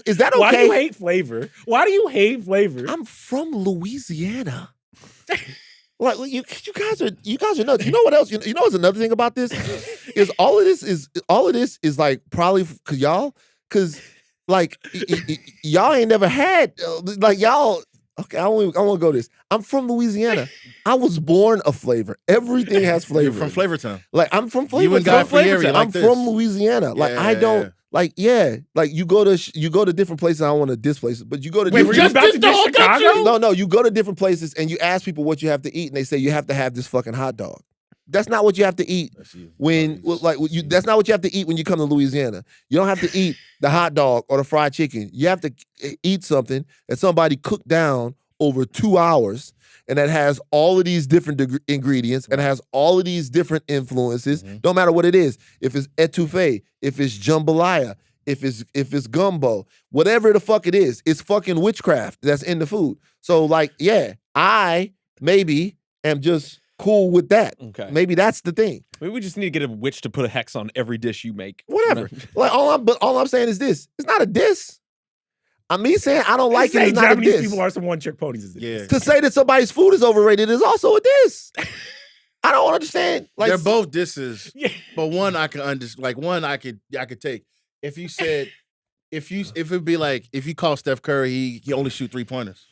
Is that okay? Why do you hate flavor? Why do you hate flavor? I'm from Louisiana. Like you guys are nuts. You know what else? You know what's another thing about this is all of this is like probably because like y'all ain't never had like y'all. Okay, I want to go this. I'm from Louisiana. I was born a flavor. Everything has flavor. You're from Flavortown. Like I'm from Flavortown. You and Guy Fieri like I'm from Louisiana. Like I don't. Like like you go to different places. I don't want to displace it, but you go to were you about to diss Chicago? No, you go to different places and you ask people what you have to eat, and they say you have to have this fucking hot dog. That's not what you have to eat that's not what you have to eat when you come to Louisiana. You don't have to eat the hot dog or the fried chicken. You have to eat something that somebody cooked down over 2 hours, and that has all of these different ingredients and has all of these different influences. Don't matter what it is. If it's etouffee, if it's jambalaya, if it's gumbo, whatever the fuck it is, it's fucking witchcraft that's in the food. So like, yeah, I maybe am just cool with that. Okay. Maybe that's the thing. Maybe we just need to get a witch to put a hex on every dish you make. Whatever. Like all I'm saying is this. It's not a diss. I'm me saying I don't like it. It's not Japanese a diss. people are some one-trick ponies. Yeah. To say that somebody's food is overrated is also a diss. I don't understand. Like they're both disses, but one I can understand. Like one I could take. If you said, if it'd be like if you call Steph Curry, he only shoot 3-pointers.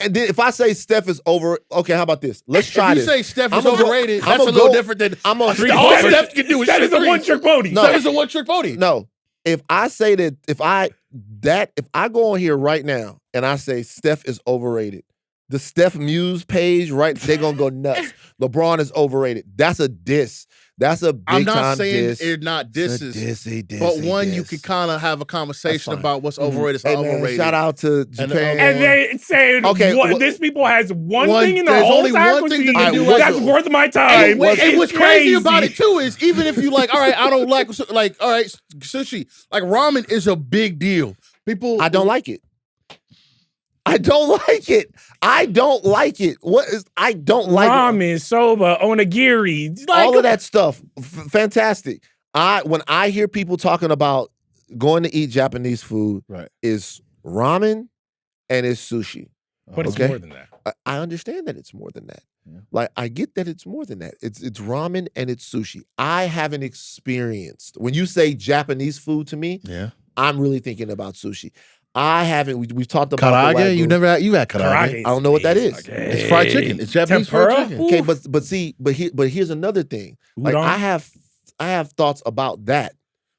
And then if I say Steph is over, okay, how about this? Let's try this. If you say Steph is overrated, that's a little different than all Steph can do is shoot a one-trick pony. No. Steph is a one-trick pony. No. If I say that, if I go on here right now and I say Steph is overrated, the Steph Muse page, right? They're gonna go nuts. LeBron is overrated. That's a diss. That's a big time diss. I'm not saying they're not disses, but one you can kind of have a conversation about what's overrated, how overrated. Shout out to Japan. And they saying, okay, this people has one thing in their whole entire cuisine that's worth my time. And what's crazy about it too is even if you like, all right, I don't like all right, sushi, like ramen is a big deal. People, I don't like it. I don't like it. I don't like it. I don't like ramen, soba, onigiri, like, all of that stuff. Fantastic. When I hear people talking about going to eat Japanese food, is ramen and it's sushi. But it's more than that. I understand that it's more than that. Yeah. Like I get that it's more than that. It's ramen and it's sushi. I haven't experienced when you say Japanese food to me. Yeah, I'm really thinking about sushi. I haven't. We've talked about karage. You had karage. I don't know what that is. Okay. It's fried chicken. It's Japanese fried chicken. Okay, but here's another thing. Like I have thoughts about that.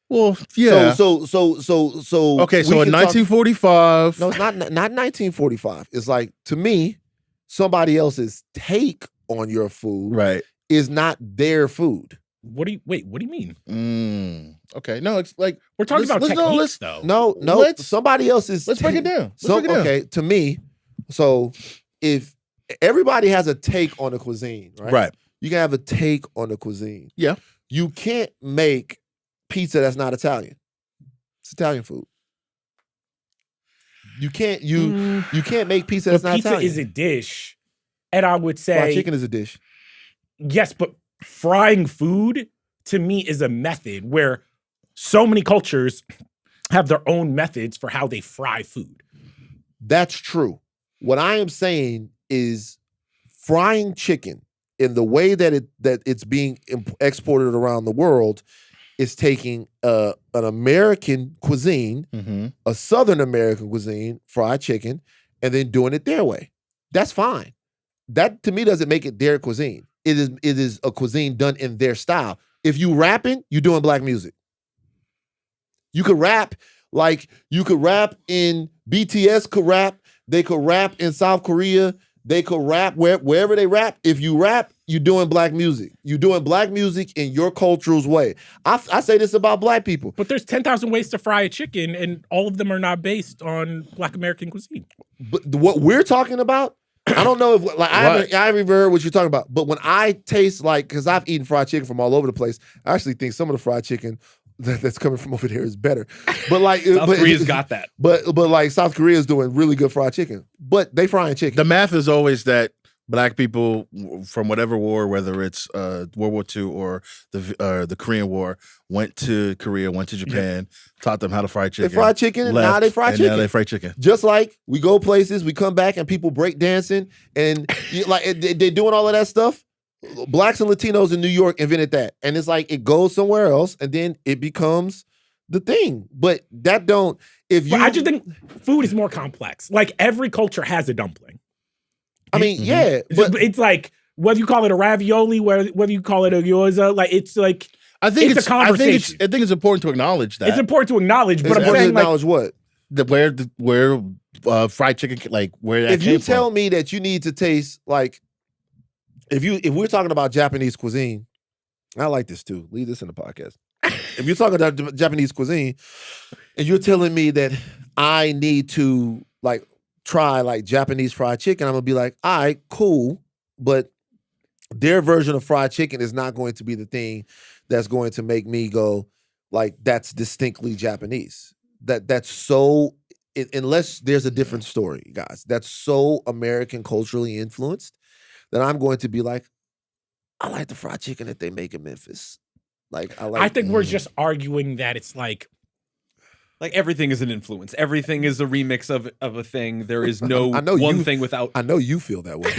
Well, yeah. So. Okay, so in 1945. No, it's not 1945. It's like to me, somebody else's take on your food is not their food. What do you mean? Okay, no, it's like we're talking about techniques, though. No, somebody else's. Let's break it down. Okay, to me, so if everybody has a take on the cuisine, right? You can have a take on the cuisine. Yeah, you can't make pizza that's not Italian. It's Italian food. You can't make pizza that's not Italian. Pizza is a dish, and I would say fried chicken is a dish. Yes, but frying food to me is a method where so many cultures have their own methods for how they fry food. That's true. What I am saying is frying chicken in the way that it's being exported around the world is taking an American cuisine, a Southern American cuisine, fried chicken, and then doing it their way. That's fine. That to me doesn't make it their cuisine. It is a cuisine done in their style. If you rapping, you're doing black music. You could rap in BTS could rap. They could rap in South Korea. They could rap wherever they rap. If you rap, you're doing black music. You're doing black music in your cultural way. I say this about black people. But there's 10,000 ways to fry a chicken, and all of them are not based on Black American cuisine. But what we're talking about, I don't know if I haven't heard what you're talking about. But when I taste because I've eaten fried chicken from all over the place, I actually think some of the fried chicken that's coming from over there is better. But South Korea's got that. But South Korea is doing really good fried chicken. But they frying chicken. The math is always that black people from whatever war, whether it's World War II or the Korean War, went to Korea, went to Japan, taught them how to fry chicken. They fried chicken, and now they fry chicken. Now they fry chicken. Just like we go places, we come back, and people break dancing, and they're doing all of that stuff. Blacks and Latinos in New York invented that. And it's like it goes somewhere else and then it becomes the thing. But that don't, if you... I just think food is more complex. Like every culture has a dumpling. I mean, yeah. But it's like, whether you call it a ravioli, whether you call it a gyoza, like it's like, I think it's a conversation. I think it's important to acknowledge that. It's important to acknowledge, but I'm saying acknowledge what? Where fried chicken, like where that came from. If you tell me that you need to taste like, if we're talking about Japanese cuisine, I like this too. Leave this in the podcast. If you're talking about Japanese cuisine, and you're telling me that I need to try Japanese fried chicken, I'm gonna be like, all right, cool, but their version of fried chicken is not going to be the thing that's going to make me go that's distinctly Japanese. That's so unless there's a different story, guys. That's so American culturally influenced. Then I'm going to be like, I like the fried chicken that they make in Memphis. I think we're just arguing that it's like everything is an influence. Everything is a remix of a thing. There is no one thing without. I know you feel that way.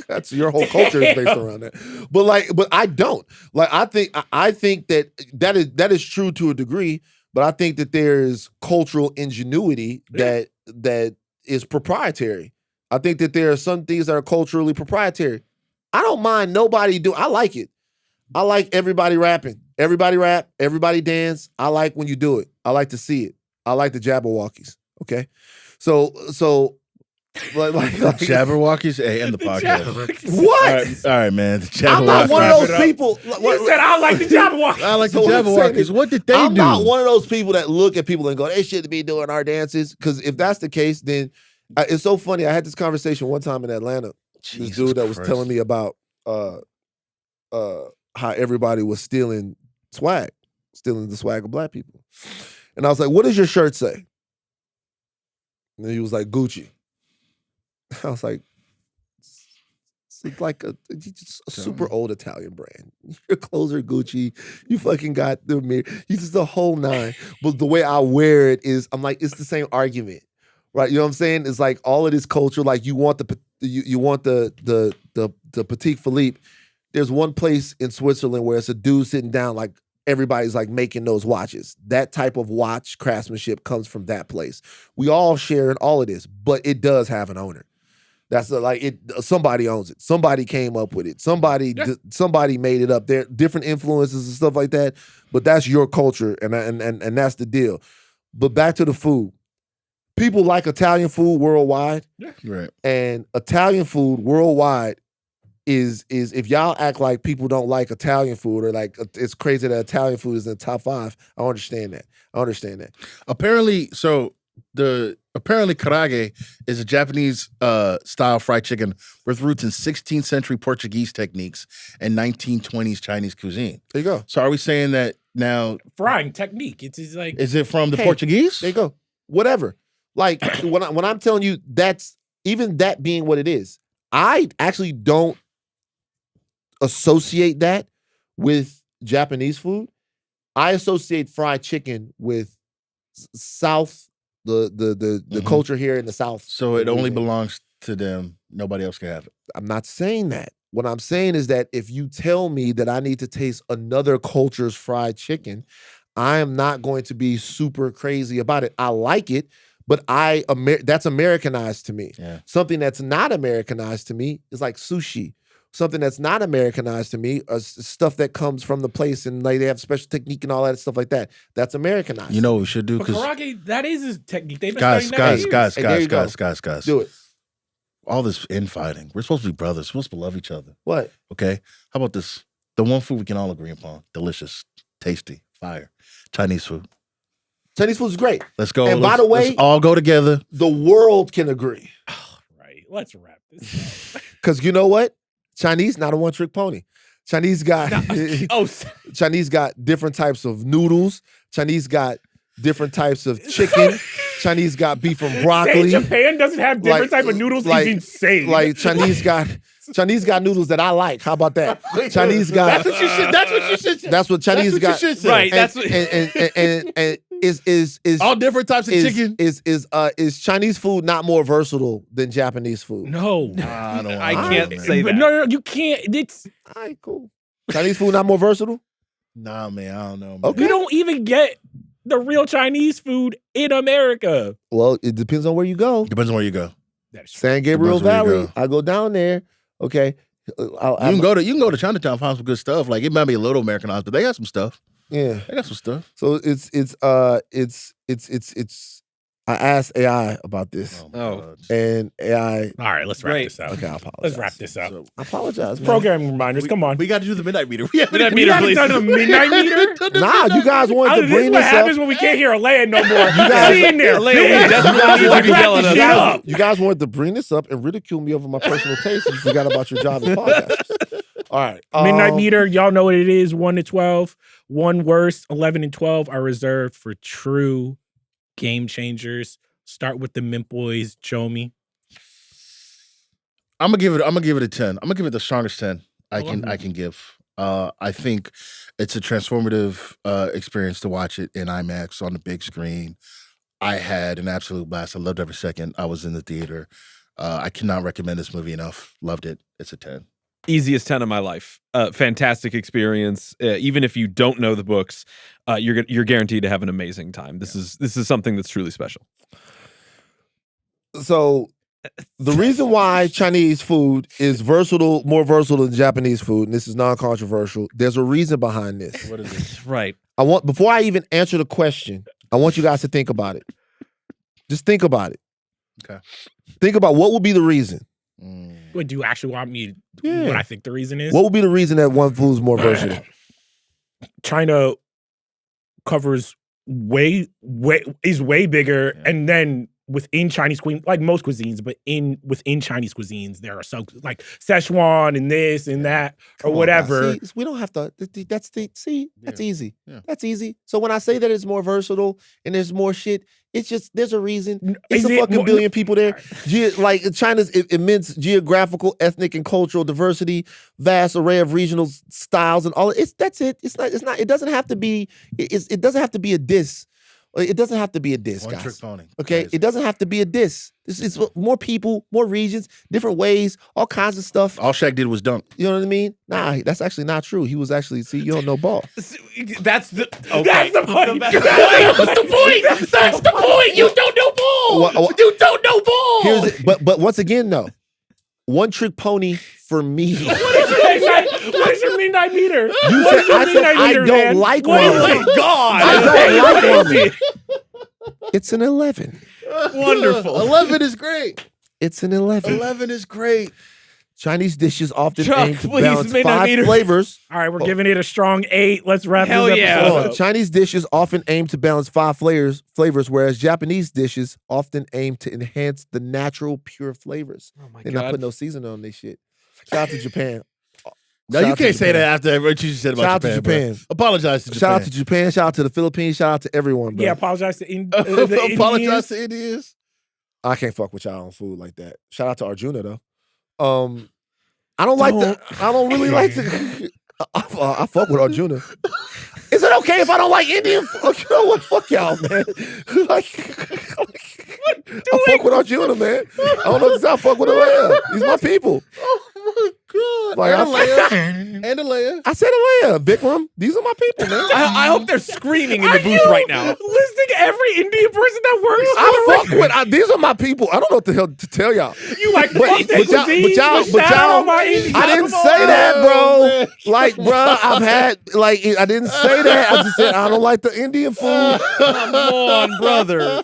That's your whole culture is based around that. But I don't. I think that is true to a degree. But I think that there's cultural ingenuity that is proprietary. I think that there are some things that are culturally proprietary. I don't mind nobody do. I like it. I like everybody rapping. Everybody rap. Everybody dance. I like when you do it. I like to see it. I like the Jabberwockies. Okay, so Jabberwockies. Hey, end the podcast. What? All right, man. The Jabberwockies. I'm not one of those people. You said I like the Jabberwockies. I like the Jabberwockies. What did they do? I'm not one of those people that look at people and go, they shouldn't be doing our dances. Because if that's the case, then it's so funny. I had this conversation one time in Atlanta. This dude that was telling me about how everybody was stealing the swag of black people. And I was like, what does your shirt say? And he was like, Gucci. I was like, it's like a super old Italian brand. Your clothes are Gucci. You fucking got the mirror. You just the whole nine. But the way I wear it is, I'm like, it's the same argument. Right, you know what I'm saying? It's like all of this culture. Like you want the Petit Philippe. There's one place in Switzerland where it's a dude sitting down, like everybody's like making those watches. That type of watch craftsmanship comes from that place. We all share in all of this, but it does have an owner. That's somebody owns it. Somebody came up with it. Somebody made it up. There are different influences and stuff like that. But that's your culture, and that's the deal. But back to the food. People like Italian food worldwide. Yeah. Right. And Italian food worldwide is if y'all act like people don't like Italian food or like it's crazy that Italian food is in the top 5, I understand that. Apparently, karaage is a Japanese style fried chicken with roots in 16th century Portuguese techniques and 1920s Chinese cuisine. There you go. So are we saying that now frying technique? It's like, is it from the Portuguese? There you go. Whatever. Like when I'm telling you that's even that being what it is, I actually don't associate that with Japanese food. I associate fried chicken with South, the culture here in the South. So it only belongs to them. Nobody else can have it. I'm not saying that. What I'm saying is that if you tell me that I need to taste another culture's fried chicken, I am not going to be super crazy about it. I like it, but that's Americanized to me. Yeah. Something that's not Americanized to me is like sushi. Something that's not Americanized to me is stuff that comes from the place and like they have special technique and all that stuff like that. That's Americanized. You know what we should do? But karate, that is his technique. They've been Guys, studying that for years. guys. Do it. All this infighting. We're supposed to be brothers. We're supposed to love each other. What? Okay? How about this? The one food we can all agree upon. Delicious, tasty, fire. Chinese food. Chinese food is great. Let's go. And by the way, let's all go together. The world can agree. Oh, right. Let's wrap this up. Because you know what? Chinese, not a one-trick pony. Chinese got Chinese got different types of noodles. Chinese got different types of chicken. Chinese got beef and broccoli. Saying Japan doesn't have different type of noodles is insane. Like Chinese got noodles that I like. How about that? Chinese got. That's what you should. That's what you should say. That's what Chinese got. Right. That's what. And is all different types of chicken. Is Chinese food not more versatile than Japanese food? No, I can't say that. No, you can't. It's all right, cool. Chinese food not more versatile? Nah, man, I don't know. Man. Okay. You don't even get the real Chinese food in America. Well, it depends on where you go. Depends on where you go. San Gabriel Depends where you Valley. go. I go down there. Okay. You can go to Chinatown, find some good stuff. Like it might be a little Americanized, but they got some stuff. Yeah. They got some stuff. So it's I asked AI about this. And AI. All right, let's wrap this up. Okay, I apologize. Let's wrap this up. I apologize. Man. Programming reminders. Come on. We got to do the midnight meter. Midnight We meter, haven't please. done the midnight meter. Nah, you guys wanted to This bring is what this happens up. when we can't hear Aleya no more. You guys- in there. Aleya definitely needs to be yelling us out. You guys wanted to bring this up and ridicule me over my personal taste, and you forgot about your job as podcasters. All right. Midnight meter. Y'all know what it is. 1 to 12. One worst. 11 and 12 are reserved for true game changers. Start with the Mint Boys, Jomi. I'm gonna give it a 10. I'm gonna give it the strongest 10 I can give. I think it's a transformative experience to watch it in IMAX on the big screen. I had an absolute blast. I loved every second I was in the theater. I cannot recommend this movie enough. Loved it. It's a 10. Easiest 10 of my life. Fantastic experience. Even if you don't know the books, you're guaranteed to have an amazing time. This is something that's truly special. So the reason why Chinese food is more versatile than Japanese food, and this is non-controversial, there's a reason behind this. What is it? Right. Before I even answer the question, I want you guys to think about it. Just think about it. Okay. Think about what would be the reason. Wait, do you actually want me Yeah. what I think the reason is? What would be the reason that one food is more versatile? China covers way bigger, and then within Chinese cuisine, like most cuisines, but within Chinese cuisines, there are some like Szechuan and this and that or whatever. See, we don't have to. That's easy. Yeah. That's easy. So when I say that it's more versatile and there's more shit, it's just there's a reason. It's Is a it fucking more- billion people there. Like China's immense geographical, ethnic, and cultural diversity, vast array of regional styles, and all. That's it. It's not. It doesn't have to be. It doesn't have to be a diss. It doesn't have to be a diss, One guys. trick pony. Okay, Crazy. it doesn't have to be a diss. It's more people, more regions, different ways, all kinds of stuff. All Shaq did was dunk. You know what I mean? Nah, that's actually not true. He was actually, you don't know ball. That's the okay. That's the point. That's That's the point. That's the point. You don't know ball. You don't know ball. Here's it, but once again, though, one trick pony for me. What is your midnight meter? I said I don't like ramen. ramen. God. I don't like ramen. It's an 11. Wonderful. 11 is great. It's an 11. 11 is great. Chinese dishes often Chuck, aim to please, balance midnight 5 meter. flavors. All right, we're giving it a strong 8. Let's wrap Hell this yeah. episode Oh, up. Chinese dishes often aim to balance 5 flavors, whereas Japanese dishes often aim to enhance the natural, pure flavors. Oh my They're not God. putting no seasoning on this shit. Shout out to Japan. No, Shout you out to can't say Japan. that after what you said Shout about out to Japan. Japan. Bro. Apologize to Japan. Shout out to Japan. Shout out to the Philippines. Shout out to everyone, bro. Yeah, apologize to the Apologize to Indians. I can't fuck with y'all on food like that. Shout out to Arjuna though. I don't like the. I don't really like the. I fuck with Arjuna. Is it okay if I don't like Indian? Fuck, you know what? Fuck y'all, man. I fuck with Arjuna, man. I don't know if I fuck with Aleya. These my people. Oh my God. Like, and Aleya. I said Aleya, Vikram. These are my people, man. I hope they're screaming in the booth right now. Listing every Indian person that works. I fuck with. These are my people. I don't know what the hell to tell y'all. You like but y'all, I didn't say that, bro. Like, bro, I've had I didn't say that. I just said I don't like the Indian food. Come on, brother.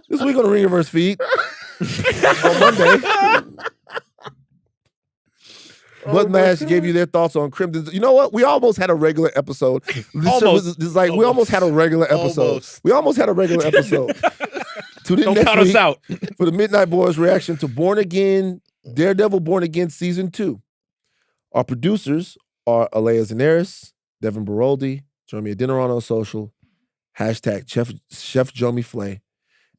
This week on the Ringerverse feed on Monday. Bud Mash gave you their thoughts on Crimson. You know what? We almost had a regular episode. We almost had a regular episode. We almost had a regular episode. Tune in Don't next count us week out. for the Midnight Boys reaction to Daredevil Born Again Season 2. Our producers are Aleya Zenieris, Devon Baroldi, Jomi Adeniran on social, hashtag Chef Jomi Flay.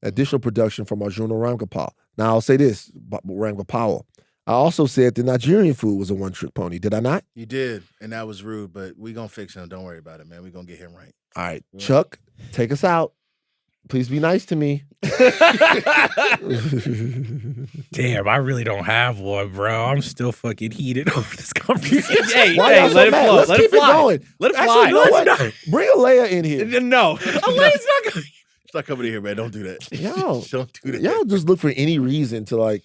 Additional production from Arjuna Ramgopowell. Now I'll say this, Ramgopowell. I also said the Nigerian food was a one-trick pony. Did I not? You did, and that was rude, but we gonna fix him. Don't worry about it, man. We gonna get him right. All right. Chuck, take us out. Please be nice to me. Damn, I really don't have one, bro. I'm still fucking heated over this conversation. Hey, Why y'all so let it mad? flow. Let's Let keep it fly. it going. Let it Actually, fly. you know what? Bring Aleya in here. No. Aleya's not going. Stop coming in here, man. Don't do that. Y'all, Don't do that. y'all just look for any reason to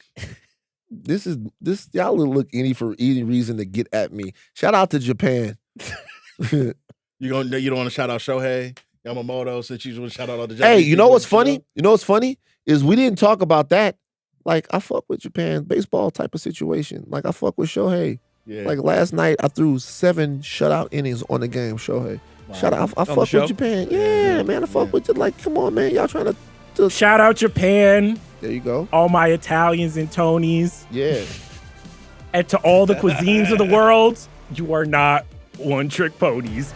y'all look for any reason to get at me. Shout out to Japan. You don't want to shout out Shohei Yamamoto since you want to shout out all the Hey, you know what's funny? You know what's funny is we didn't talk about that. Like, I fuck with Japan baseball type of situation. Like, I fuck with Shohei. Yeah. Like last night, I threw 7 shutout innings on the game. Shohei. Wow. Shout out. I fuck with Japan. Yeah, man. I fuck with it. Like, come on, man. Y'all trying to Shout out Japan. There you go. All my Italians and Tonys. Yeah. And to all the cuisines of the world, you are not one-trick ponies.